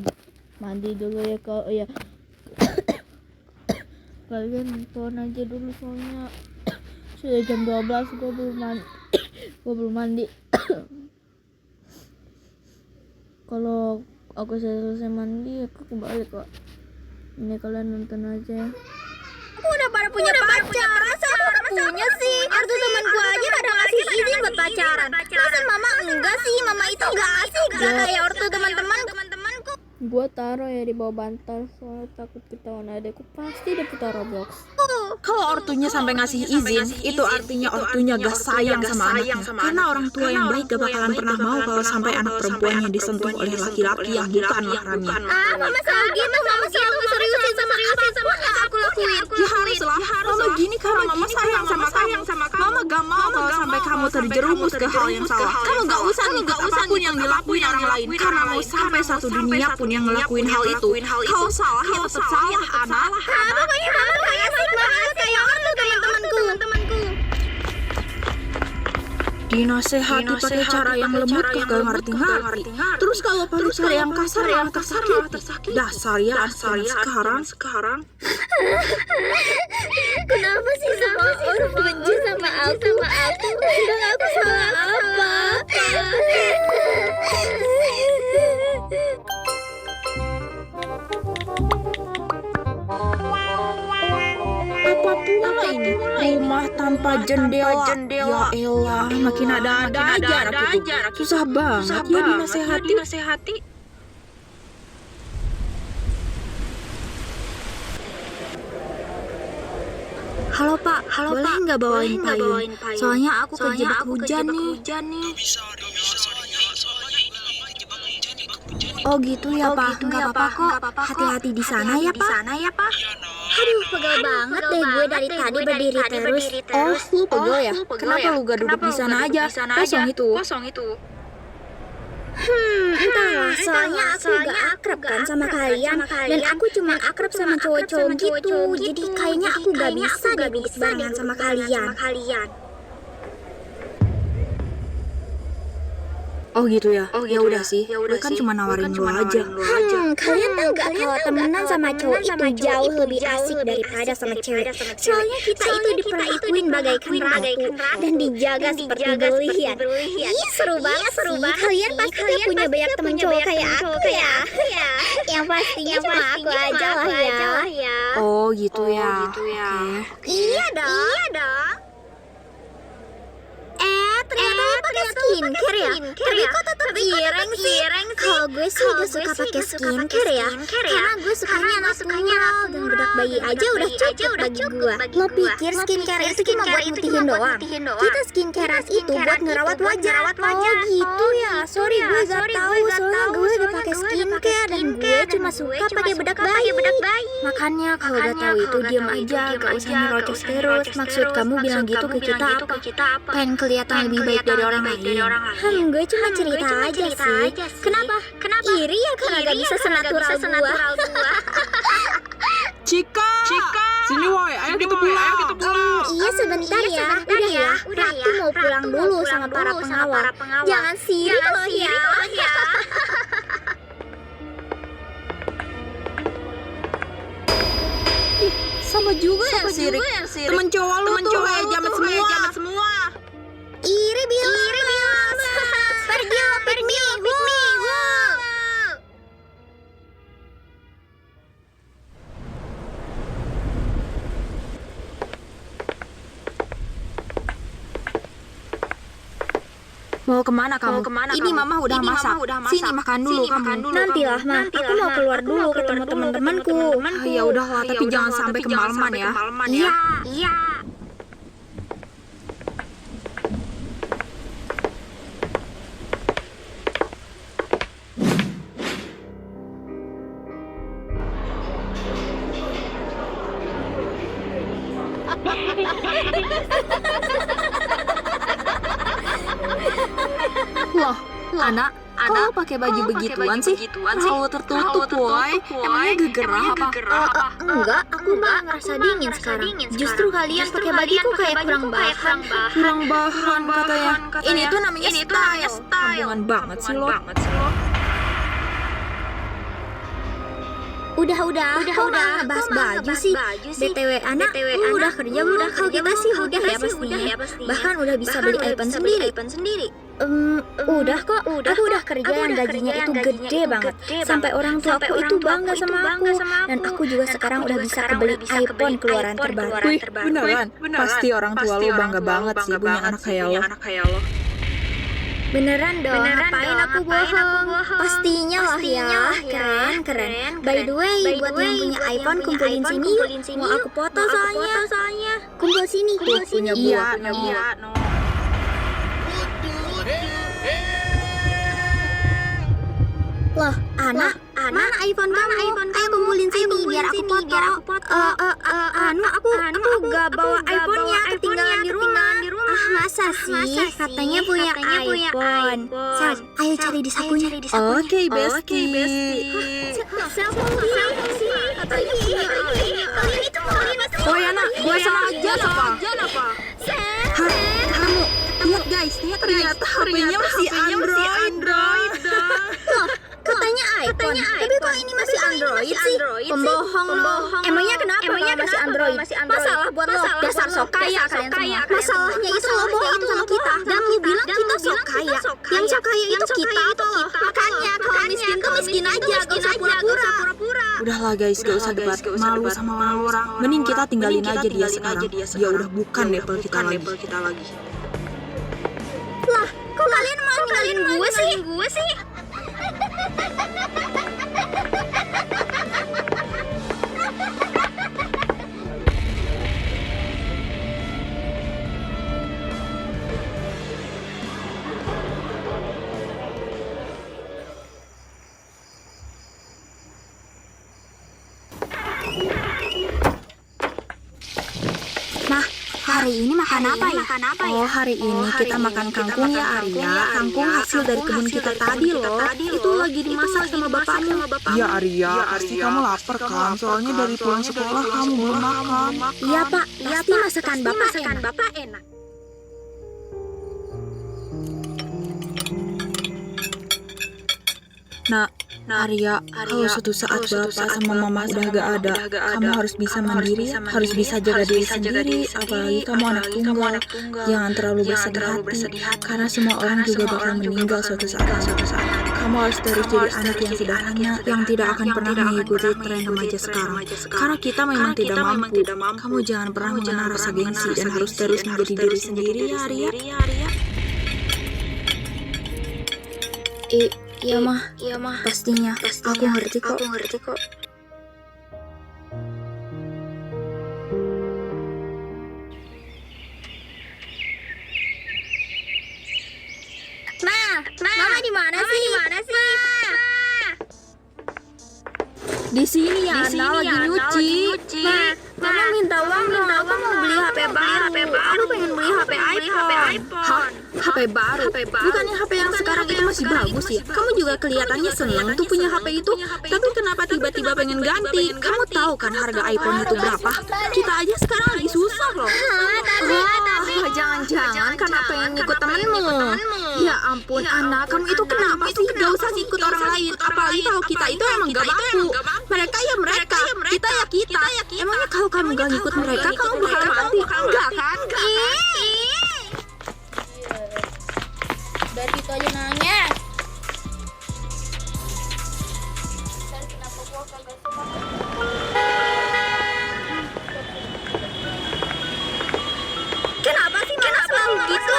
mandi dulu ya kau ya. Kalian phone aja dulu soalnya sudah jam 12 gue belum mandi. Kalau aku selesai mandi aku kembali kok. Ini kalian nonton aja ya. Aku udah pada punya pacar. Masa aku punya sih? Artu temanku aja pada ngasih izin buat pacaran. Masa mama enggak sih? Mama itu enggak asik. Gak kayak ortu teman-temanku. Gua taruh ya di bawah bantal, soalnya takut ketahuan adekku pasti dia putar Roblox. Kalau ortunya sampai ngasih izin, itu artinya ortunya gak sayang sama anaknya. Karena orang tua yang baik gak bakalan pernah mau kalau sampai anak perempuannya disentuh oleh laki-laki yang bukan mahramnya. Mama selalu gitu, mama selalu seriusin sama apapun yang aku lakuin. Ya haruslah, mama gini karena mama sayang sama kamu. Mama gak mau kalau sampai kamu terjerumus ke hal yang salah. Kamu gak usah ngikut apapun yang dilakuin orang lain. Karena mau sampai satu dunia pun yang ngelakuin hal itu. Kalau salah, ya tetap salah, anak. Pokoknya mama kayak asik banget kayak orang tuh teman-temanku. Dinasehati pakai cara yang lembut kagak ngerti. Terus kalau pakai cara yang kasar malah tersakiti. Dasar ya sekarang. Kenapa sih semua orang benci sama aku? Dan aku salah apa? Apa pula ini? Rumah tanpa jendela. Ya elah, makin ada aja anak itu. Susah banget ya dinasehati. Halo Pak, boleh nggak bawain payung? Soalnya aku kejebak hujan nih. Oh gitu ya Pak, nggak apa-apa kok. Hati-hati di sana ya Pak. Aduh, pegel banget deh gue dari tadi berdiri terus. Oh, lu pegel ya? Kenapa lu gak duduk di sana aja? Kosong itu. Entahlah, soalnya aku gak akrab kan sama kalian. Dan aku cuma akrab sama cowok-cowok gitu. Jadi kayaknya aku gak bisa deh duduk barengan sama kalian. Oh gitu ya? Ya udah sih, gue kan cuma nawarin lu aja. Kalian tahu gak kalau temenan sama cowok itu jauh lebih asik daripada sama cewek. Soalnya kita itu diperlakuin bagaikan ratu dan dijaga seperti berlian. Ih, seru banget. Kalian pasti punya banyak temen cowok kayak aku ya. Yang pastinya cuma aku aja lah ya. Oh gitu ya. Oke. Iya dong. Ternyata lo pakai skincare ya? Tapi kok tetap ireng sih? Kalau gue sih gak suka pakai skincare ya, karena gue sukanya natural dan bedak bayi aja udah cukup bagi gue. Lo pikir skincare itu cuma buat mutihin doang? Kita skincarean itu buat ngerawat wajah. Oh gitu ya? Sorry gue gak tahu, soalnya gue gak pakai skincare dan gue cuma suka pakai bedak bayi. Makanya kalau udah tahu itu diam aja, gak usah nyerocos terus. Maksud kamu bilang gitu ke kita apa? Pengen kelihatan lebih baik dari orang lain. Gue cuma cerita aja sih. Kenapa? Iri ya karena gak bisa senatural gua. Cika, sini woi, ayo kita pulang. Iya sebentar ya. Udah ya. Aku mau pulang dulu sama para pengawal. Jangan sirik loh ya. Sama juga ya sirik. Temen cowok lu tuh jamet semua. Iri bilang. Pergi lo, pick me. Mau kemana kamu? Ini mama udah masak. Sini makan dulu kamu. Nantilah, Ma. Aku mau keluar dulu ketemu teman-temanku. Ya udahlah, tapi jangan sampai kemalaman ya. Iya. Loh, anak, kok pakai baju begituan sih? Kalau tertutup, woy. Emangnya gegerah apa? Enggak, aku malah ngerasa dingin sekarang. Justru kalian pakai bajuku kayak kurang bahan. Kurang bahan katanya. Ini tuh namanya style. Kampungan banget sih lo. Udah, kok malah ngebahas baju sih? BTW anak, lu udah kerja belum? Kalau kita sih udah ya pastinya. Bahkan udah bisa beli iPhone sendiri. Udah kok, aku udah kerja yang gajinya itu gede banget. Sampai orang tuaku itu bangga sama aku. Dan aku juga sekarang udah bisa kebeli iPhone keluaran terbaru. Wih, beneran? Pasti orang tua lu bangga banget sih punya anak kayak lo. Beneran dong, ngapain aku bohong? Pastinya lah ya, keren. By the way, buat yang punya iPhone kumpulin sini yuk. Mau aku foto soalnya. Kumpul sini, tuh punya gua. Loh, Ana, mana iPhone kamu? Ayo kumpulin sini biar aku foto. Aku gak bawa iPhone-nya, ketinggalan di rumah. Masa sih? Katanya punya iPhone. Sal, ayo cari di sakunya. Oke, Besti. Siapa sih? Katanya punya iPhone. Oh ya nak, biasa aja apa? Kamu lihat guys, ternyata HP-nya masih Android. Loh, katanya iPhone, tapi kok ini masih Android sih? Pembohong loh. Emangnya kenapa masih Android? Masalah buat lo, dasar sok kaya kalian semua. Masalahnya itu lo bohong sama kita. Dan lo bilang kita sok kaya. Yang sok kaya itu kita toh. Makanya kalau miskin tuh miskin aja, gak usah pura-pura. Udahlah guys, gak usah debat. Malu sama orang. Mending kita tinggalin aja dia sekarang. Dia udah bukan level kita lagi. Lah, kok kalian mau ninggalin gue sih? Hari ini makan apa ya? Oh, hari ini kita makan kangkung ya Arya. Kangkung hasil dari kebun kita tadi loh. Itu lagi dimasak sama bapakmu. Iya Arya, pasti kamu lapar kan? Soalnya dari pulang sekolah kamu belum makan. Iya Pak, pasti masakan Bapak enak. Nah, Arya, kalau suatu saat bapak sama mama udah gak ada, kamu harus bisa mandiri, harus bisa jaga diri sendiri, apalagi kamu anak tunggal. Jangan terlalu bersedih hati, karena semua orang juga bakal meninggal suatu saat. Kamu harus terus jadi anak yang sederhana, yang tidak akan pernah mengikuti tren remaja sekarang. Karena kita memang tidak mampu. Kamu jangan pernah mengenal rasa gengsi dan harus terus menjadi diri sendiri ya Arya. Iya mah, pastinya. Aku ngerti kok. Mama di mana sih? Di sini ya, Ana lagi nyuci. Mama minta uang dong. Aku mau beli HP baru. Aku pengen beli HP iPhone. HP baru? Bukannya HP yang sekarang itu masih bagus ya? Kamu juga kelihatannya seneng tuh punya HP itu. Tapi kenapa tiba-tiba pengen ganti? Kamu tahu kan harga iPhone itu berapa? Kita aja sekarang lagi susah loh. Jangan-jangan karena pengen ngikut temenmu. Ya ampun Ana, kamu itu kenapa sih? Gak usah ikut orang lain. Apalagi kalau kita itu emang gak mampu. Mereka ya mereka, kita ya kita. Emangnya kalau kamu gak ngikut mereka, kamu bakal mati? Enggak kan? Dari itu aja nanya. Kenapa sih Mama selalu gitu?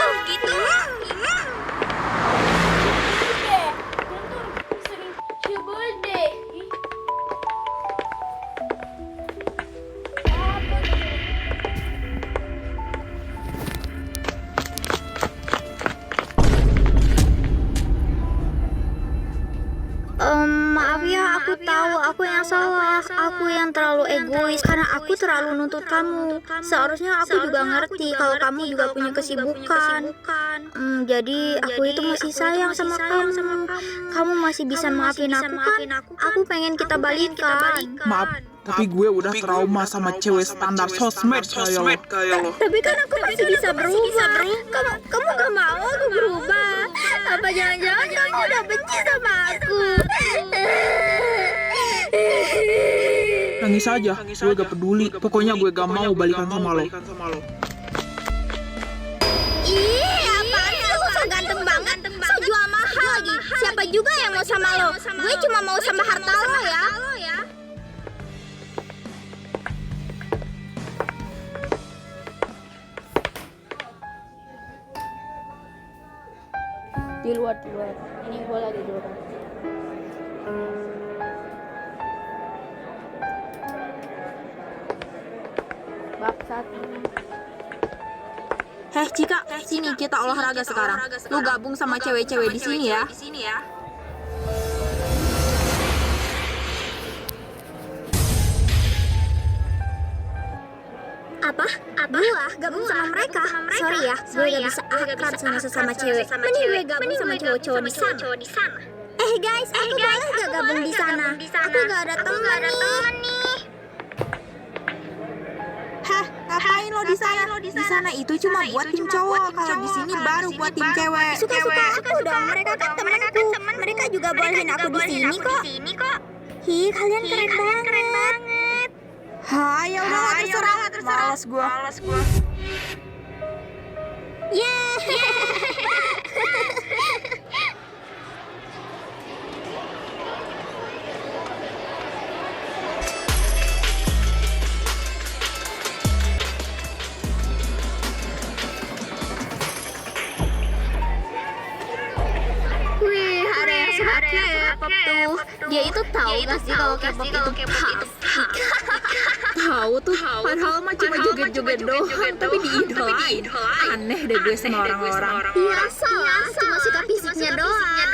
Maaf ya, aku tahu aku yang salah. Aku yang terlalu egois karena aku terlalu nuntut kamu. Seharusnya aku juga ngerti kalau kamu juga punya kesibukan. Jadi aku itu masih sayang sama kamu. Kamu masih bisa maafin aku kan? Aku pengen kita balikan. Maaf, tapi gue udah trauma sama cewek standar sosmed kayak lo. Tapi kan aku masih bisa berubah. Kamu gak mau aku berubah? Apa jangan-jangan kamu udah benci sama aku? Nangis aja, gue gak peduli. Pokoknya gue gak mau balikan sama lo. Ih, apaan sih lo? So ganteng banget, so jual mahal lagi. Siapa juga yang mau sama lo? Gue cuma mau sama harta lo ya. Di luar. Ini gue lagi di luar. Baksat. Heh Cika, sini kita olahraga sekarang. Lu gabung sama cewek-cewek di sini ya. Apa? Gua gabung sama mereka? Sorry ya, gue gak bisa akrab sama sesama cewek. Mending gue gabung sama cowok-cowok di sana. Guys, aku boleh gak gabung di sana? Aku gak ada teman nih. Hah, ngapain lo di sana? Di sana itu cuma buat tim cowok. Kalau di sini baru buat tim cewek. Suka-suka aku dong. Mereka kan temanku. Mereka juga bolehin aku di sini kok. Hi, kalian keren banget. Ha, ya udah terserah. Malas gua. Wih, ada yang suka K-pop tuh. Dia itu tahu gak sih kalau K-pop itu pasti? Tahu tuh, padahal mah cuma joget-joget doang, tapi diidolain. Aneh deh gue sama orang-orang. Biasa lah, cuma suka fisiknya doang.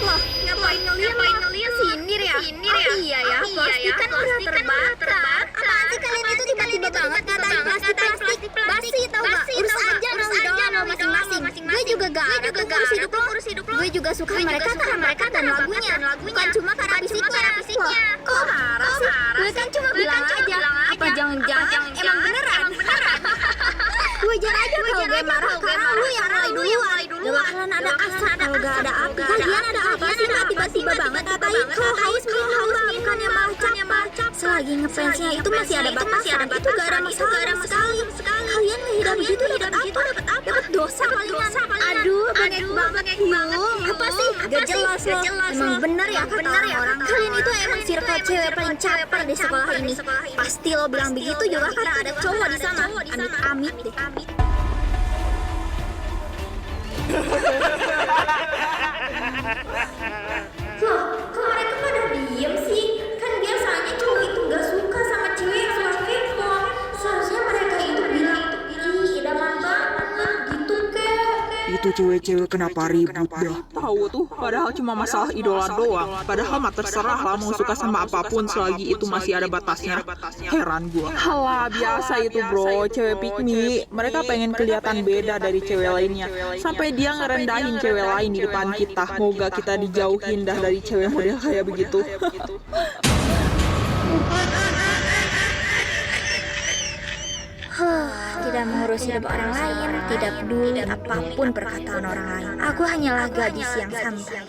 Loh, ngapain ngeliat? Sindir ya? Oh iya ya, plastik kan udah terbakar. Apaan sih kalian itu tiba-tiba banget ngatain plastik? Basi tau gak? Urus aja idola lo masing-masing. Gue juga gak ada tuh ngurus hidup lo. Gue juga suka mereka karena mereka dan lagunya. Bukan cuma karena fisiknya. Loh, kok marah sih? Gue kan cuma bilang aja. Apa jangan-jangan emang beneran? Wajar aja kalau gue marah karena lu yang mulai duluan. Gak bakalan ada asap kalau gak ada api. Kalian ada apa sih tiba-tiba banget ngatain? Kalau haus minum lah, bukannya malah cap. Selagi ngefansnya itu masih ada batasan. Itu gak ada masalah sekali. Kalian ngehidup begitu dapat apa? Dapat dosa palingan. Aduh, bengek banget Hyung. Apa sih? Gak jelas loh. Emang bener ya kata orang. Kalian itu emang circle cewek paling caper di sekolah ini. Pasti lo bilang begitu juga karena ada cowok di sana. Amit deh. Loh, kok mereka pada diem sih? Kan biasanya cowok itu gak suka sama cewek yang suka K-pop. Seharusnya mereka itu bilang, ih idaman banget gitu kek. Itu cewek-cewek kenapa ribut dah? Tahu tuh, padahal cuma masalah idola doang. Padahal mah terserah lah mau suka sama apapun selagi itu masih ada batasnya. Heran gua. Halah, biasa itu bro, cewek pick me. Mereka pengen kelihatan beda dari cewek lainnya. Sampai dia ngerendahin cewek lain di depan kita. Moga kita dijauhin dah dari cewek model kayak begitu. Tidak mengurus hidup orang lain, tidak peduli apapun perkataan orang lain. Aku hanyalah gadis yang santai.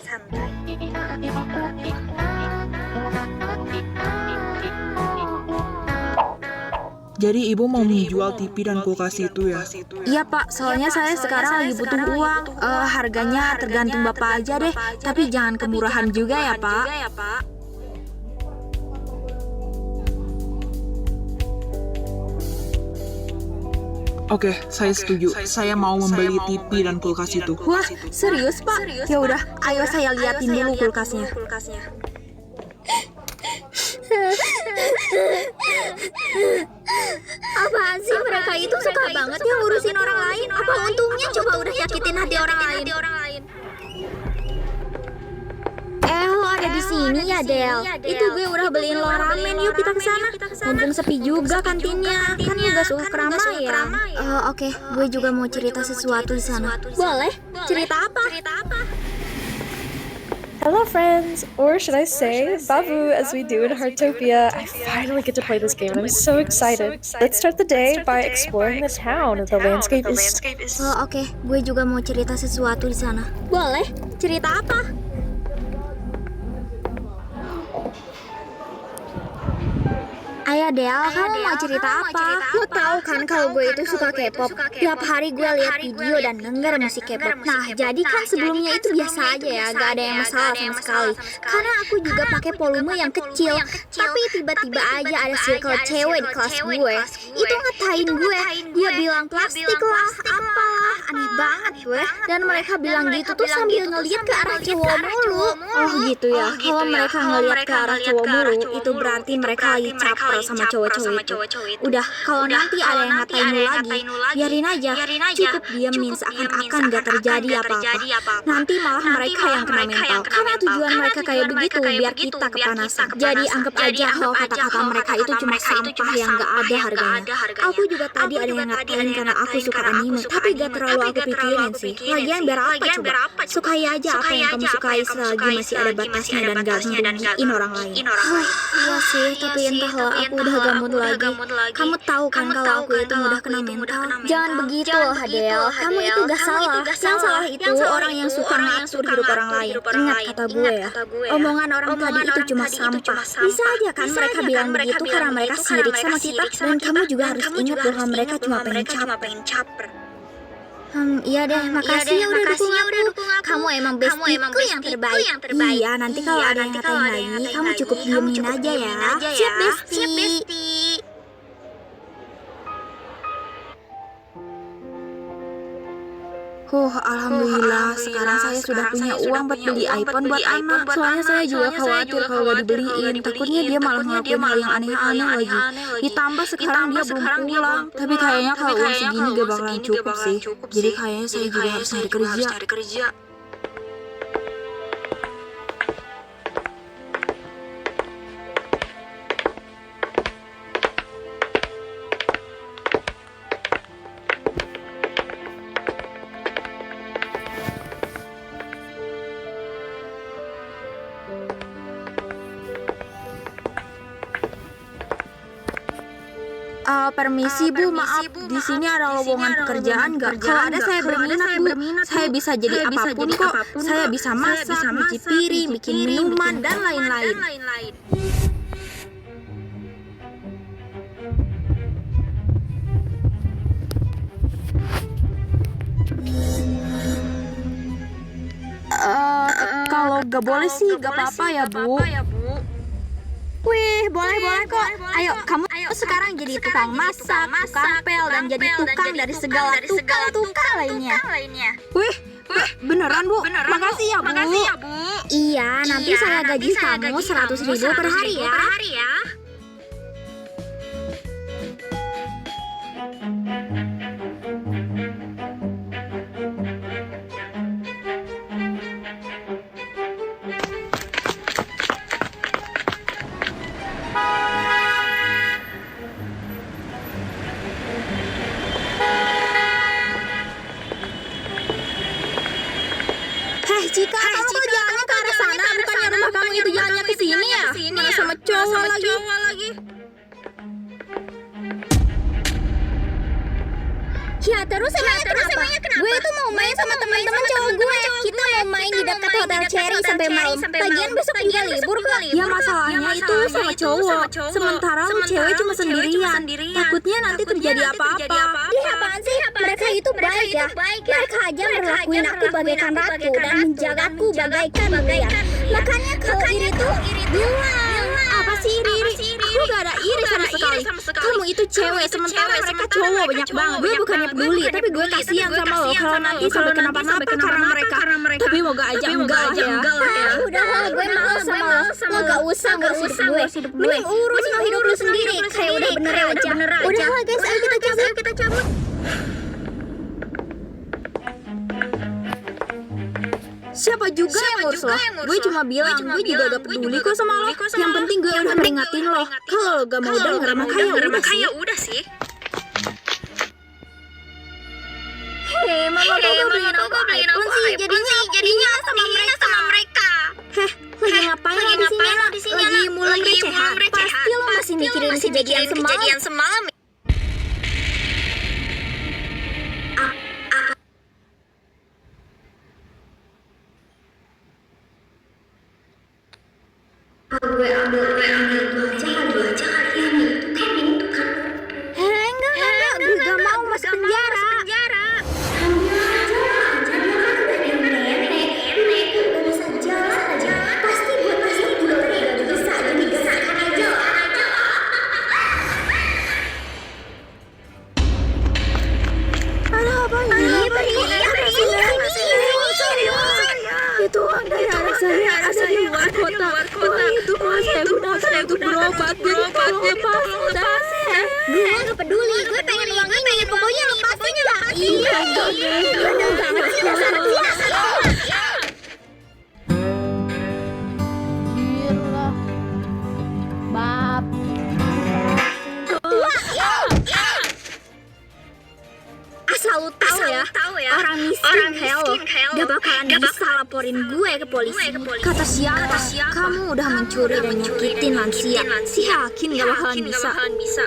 Jadi ibu mau menjual TV dan kulkas itu ya? Iya pak, soalnya saya sekarang lagi butuh uang. Harganya tergantung bapak aja deh, tapi jangan kemurahan juga ya pak. Oke, saya setuju. Saya mau membeli TV dan kulkas itu. Wah, serius pak? Ya udah, ayo saya liatin dulu kulkasnya. Apaan sih mereka itu suka banget ya ngurusin orang lain? Apa untungnya coba udah nyakitin hati orang lain? Lo ada di sini ya Del? Itu gue udah beliin lo ramen, yuk kita kesana. Mumpung sepi juga kantinnya, kan lu gak suka keramaian. Oke, gue juga mau cerita sesuatu di sana. Boleh? Cerita apa? Hello friends, or should I say, Babu, as we do in Heartopia. I finally get to play this game and I'm so excited. Let's start the day by exploring the town. The landscape is... Oke, gue juga mau cerita sesuatu di sana. Boleh? Cerita apa? Ayah Del, kamu mau cerita apa? Lo tahu kan kalau gue itu suka K-pop. Tiap hari gue lihat video dan denger musik K-pop. Nah, jadi kan sebelumnya itu biasa aja ya, gak ada yang masalah sama sekali. Karena aku juga pakai volume yang kecil. Tapi tiba-tiba aja ada circle cewek di kelas gue. Itu ngatain gue. Dia bilang plastik lah, apalah. Aneh banget gue. Dan mereka bilang gitu tuh sambil ngeliat ke arah cowok mulu. Oh gitu ya. Kalau mereka ngeliat ke arah cowok mulu, itu berarti mereka lagi caper sama cowok-cowok itu. Udah, kalau nanti ada yang ngatain lu lagi, biarin aja. Cukup diamin seakan-akan gak terjadi apa-apa. Nanti malah mereka yang kena mental. Karena tujuan mereka kayak begitu, biar kita kepanasan. Jadi anggap aja kalau kata-kata mereka itu cuma sampah yang gak ada harganya. Aku juga tadi ada yang ngatain karena aku suka anime, tapi gak terlalu aku pikirin sih. Lagian biar apa coba? Sukai aja apa yang kamu sukai selagi masih ada batasnya dan gak ngerugiin orang lain. Iya sih, tapi entahlah aku udah gamut lagi. Kamu tahu kan kalau aku itu mudah kena mental. Jangan begitu loh Hadel, kamu itu gak salah. Yang salah itu orang yang suka ngatur hidup orang lain. Ingat kata gue ya, omongan orang tadi itu cuma sampah. Bisa aja kan mereka bilang begitu karena mereka sirik sama kita. Dan kamu juga harus ingat bahwa mereka cuma pengen caper. Iya deh, makasih ya udah dukung aku. Kamu emang bestiku yang terbaik. Iya, nanti kalau ada yang ngatain lagi, kamu cukup diemin aja ya. Siap, besti. Alhamdulillah, sekarang saya sudah punya uang buat beli iPhone buat anak. Soalnya saya juga khawatir kalau gak dibeliin, takutnya dia malah ngelakuin hal yang aneh-aneh lagi. Ditambah sekarang dia belum pulang. Tapi kayaknya kalau uang segini gak bakalan cukup sih. Jadi kayaknya saya juga harus cari kerja. Permisi Bu, maaf. Di sini ada lowongan pekerjaan nggak? Kalau ada saya berminat Bu. Saya bisa jadi apapun kok. Saya bisa masak, cuci piring, bikin minuman dan lain-lain. Kalau nggak boleh sih nggak apa-apa ya Bu. Wih, boleh kok. Ayo, kamu sekarang jadi tukang masak, tukang pel, dan jadi tukang dari segala tukang lainnya. Wih, beneran Bu? Makasih ya Bu. Iya, nanti saya gaji kamu 100.000 per hari ya. Jika kamu tuh jalannya ke arah sana, bukannya rumah kamu itu jalannya ke sini ya? Mana sama cowok lagi. Ya terus emangnya kenapa? Gue itu mau main sama teman-teman cowok gue. Kita mau main di dekat Hotel Cherry sampai malam. Lagian besok juga libur kok. Ya masalahnya itu sama cowok. Sementara lu cewek cuma sendirian. Takutnya nanti terjadi apa-apa. Ih, apaan sih? Mereka itu baik ya. Mereka aja merlakuin aku bagaikan ratu dan menjagaku bagaikan mulia. Makanya kalau iri tuh bilang. Apa sih iri? Aku gak ada iri sama sekali. Kamu itu cewek, sementara mereka cowok banyak banget. Gue bukannya peduli, tapi gue kasihan sama lo kalau nanti sampai kenapa-napa karena mereka. Tapi moga aja enggak ya. Udahlah, gue malas sama lo. Lo gak usah ngurus hidup gue. Mending urus hidup lu sendiri. Kayak udah bener aja. Udahlah guys, ayo kita cabut. Siapa juga yang ngurus lo? Gue cuma bilang, gue juga gak peduli kok sama lo. Yang penting gue udah peringatin lo. Kalau lo gak mau denger, makanya udah sih. Hei, mama gue beliin aku iPhone sih. Jadinya sama mereka. Lagi ngapain lo di sini? Lagi mulai recehan. Pasti lo masih mikirin kejadian semalam. Gue ambil aja kali ya. Saya untuk berobat. Jadi tolong lepasin saya. Gue gak peduli. Gue pengen uang ini. Pokoknya lepasin ya. Iya. Bener banget sih dasar dia. Bab. Asal lu tahu ya, orang miskin kayak lo gak bakalan bisa laporin gue ke polisi. Kata siapa? Kamu udah mencuri dan nyakitin lansia. Yakin gak bakalan bisa.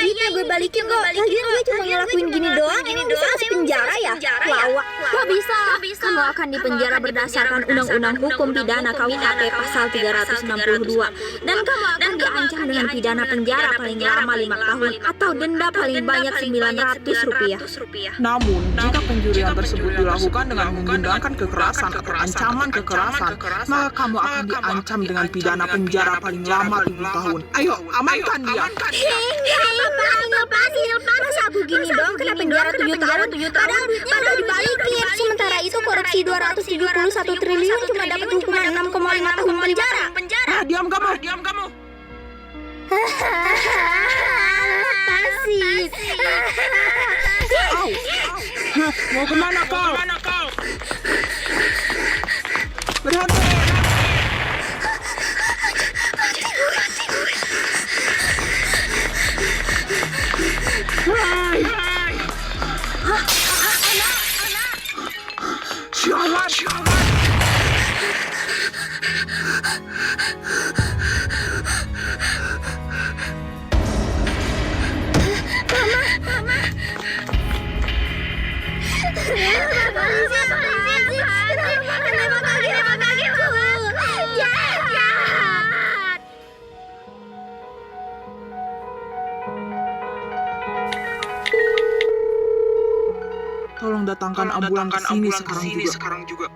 Iya, gue balikin kok. Lagian gue cuma ngelakuin gini doang. Ini bisa masuk penjara ya? Lawak. Kok bisa? Kamu akan dipenjara berdasarkan Undang-Undang Hukum Pidana KUHP pasal 362. Dan kamu akan diancam dengan pidana penjara paling lama 5 tahun atau denda paling banyak Rp900. Namun, jika pencurian tersebut dilakukan dengan menggunakan kekerasan atau ancaman kekerasan, maka kamu akan diancam dengan pidana penjara paling lama 7 tahun. Ayo, amankan dia. Lepasin. Masa aku gini dong kena penjara 7 tahun? Padahal duitnya udah dibalikin. Sementara itu korupsi 271 triliun cuma dapat hukuman 6,5 tahun penjara. Diam kamu. Lepasin. Mau kemana kau? Berhenti. Sialan. Mama. Kenapa kakiku? Jahat. Tolong datangkan ambulan ke sini sekarang juga.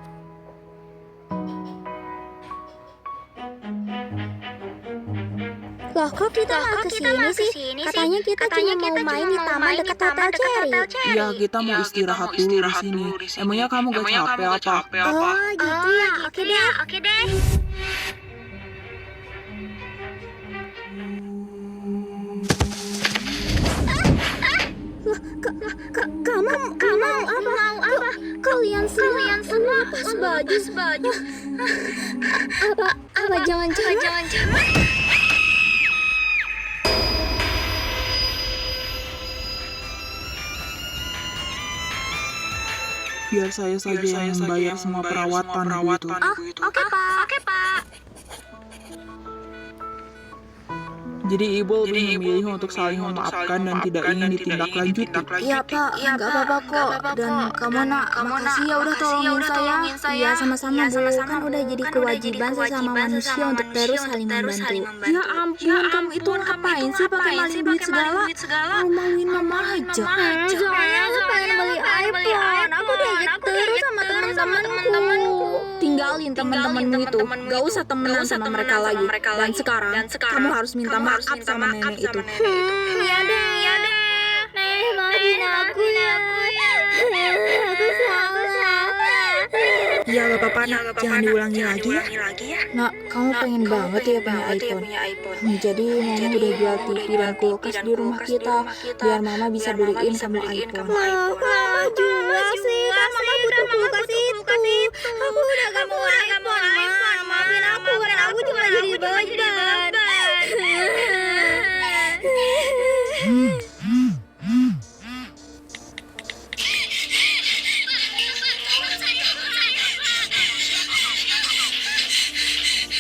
Loh, kok kita nggak kesini sih? Katanya kita cuma mau main di taman dekat Hotel Cherry. Iya, kita mau istirahat dulu di sini. Emangnya kamu gak capek apa? Oh, gitu ya. Oke deh. Kamu mau apa? Kalian semua lepas baju. Apa jangan-jangan? Biar saya saja yang membayar semua perawatan gitu. Oke, Pak. Jadi Ibu lebih memilih untuk saling memaafkan dan tidak ingin ditindaklanjuti. Iya Pak, nggak apa-apa kok. Dan kamu nak, makasih ya udah tolongin saya. Iya sama-sama Bu, kan udah jadi kewajiban sesama manusia untuk terus saling membantu. Ya ampun, kamu itu ngapain sih pakai maling duit segala? Maluin mama aja. Soalnya aku pengen beli iPhone. Aku diajak terus sama teman-temanku. Tinggalin teman-temanmu itu, gak usah temenan sama mereka lagi. Dan sekarang kamu harus minta maaf sama nenek itu. Ya deh. Nenek maafin aku ya. Aku salah. Ya gak apa-apa nak, jangan diulangi lagi ya. Nak, kamu pengen banget ya punya iPhone. Jadi mama udah jual TV dan kulkas di rumah kita, biar mama bisa beliin kamu iPhone. Mama jual sih, kan mama butuh kulkas itu. Aku udah gak mau iPhone, maafin aku karena aku cuma jadi beban.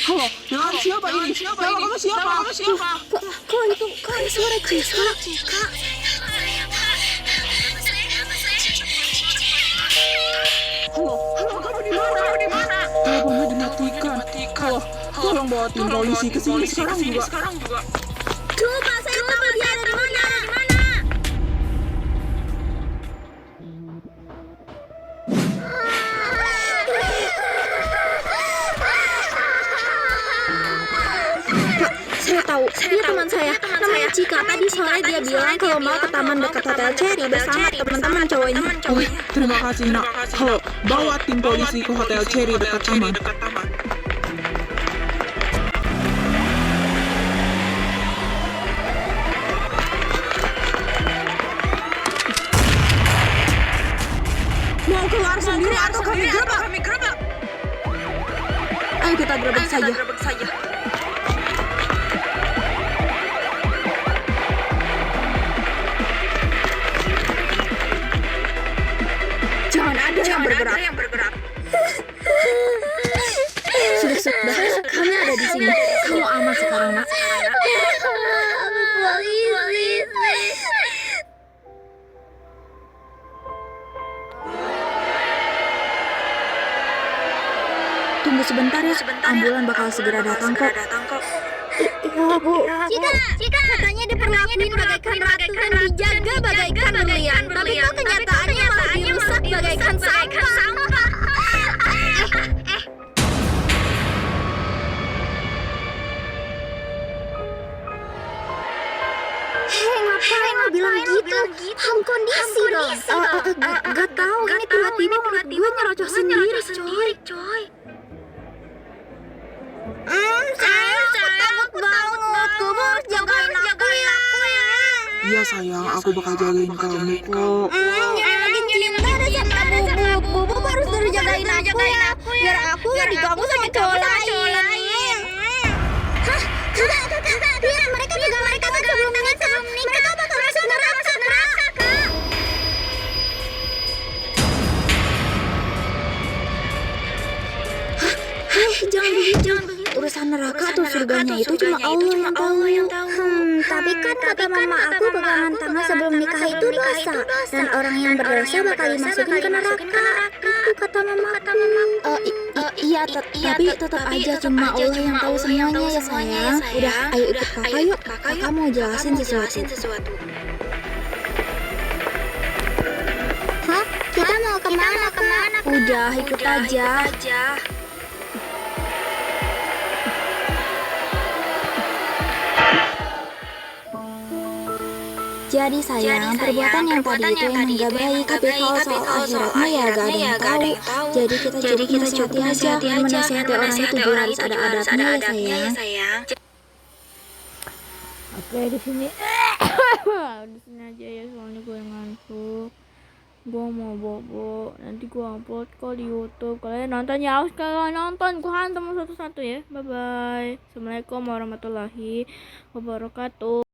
Halo, dengan siapa ini? Kamu siapa? Kok itu suara Cika? Halo, kamu di mana? Teleponnya dimatikan. Tolong bawa tim polisi ke sini sekarang juga. Coba saya tahu dia ada di mana. Saya tahu, dia teman saya, namanya Cika. Tadi sore dia bilang kalau mau ke taman dekat Hotel Cherry bersama teman-teman cowoknya. Terima kasih nak. Halo, Bawa tim polisi ke Hotel Cherry dekat taman. Mau keluar sendiri atau kami gerbek? Ayo kita gerbek saja. Jangan ada yang bergerak. Sudah, kami ada di sini. Kamu aman sekarang, nak. Tunggu sebentar ya, ambulan bakal segera datang kok. Iya, Bu. Cika, katanya diperlakuin bagaikan ratu dan dijaga bagaikan berlian. Tapi kok kenyataannya malah dirusak bagaikan sampah. Ngapain lo bilang gitu? Ham kondisi dong. Gak tau, ini tiba-tiba mulut gue nyerocos sendiri, coy. Sayang, aku takut banget. Kamu harus jagain aku ya. Iya sayang, aku bakal jagain kamu kok. Jangan makin cinta deh sama Bubu. Bubu harus terus jagain aku ya. Biar aku gak diganggu sama cowok lain. Hah? Lihat mereka sebelum nikah. Mereka bakal masuk neraka, Kak. Jangan begitu. Urusan neraka atau surganya itu cuma Allah yang tahu. Tapi kan kata mama aku pegangan tangan sebelum nikah itu dosa. Dan orang yang berdosa bakal dimasukin ke neraka. Itu kata mama. Iya, tapi tetap aja cuma Allah yang tahu semuanya ya sayang. Udah, ayo ikut kakak yuk. Kakak mau jelasin sesuatu. Hah? Kita mau kemana? Udah, ikut aja. Jadi sayang, perbuatan yang tadi itu emang gak baik. Tapi kalau soal akhiratnya ya gak ada yang tahu. Jadi kita nasihati aja. Menasihati orang itu juga harus ada adabnya ya sayang. Oke, di sini aja ya, soalnya gue ngantuk. Gue mau bobo. Nanti gue upload kok di YouTube. Kalian nonton ya, harus kalian nonton. Gue hantam satu-satu ya. Bye bye. Assalamualaikum warahmatullahi wabarakatuh.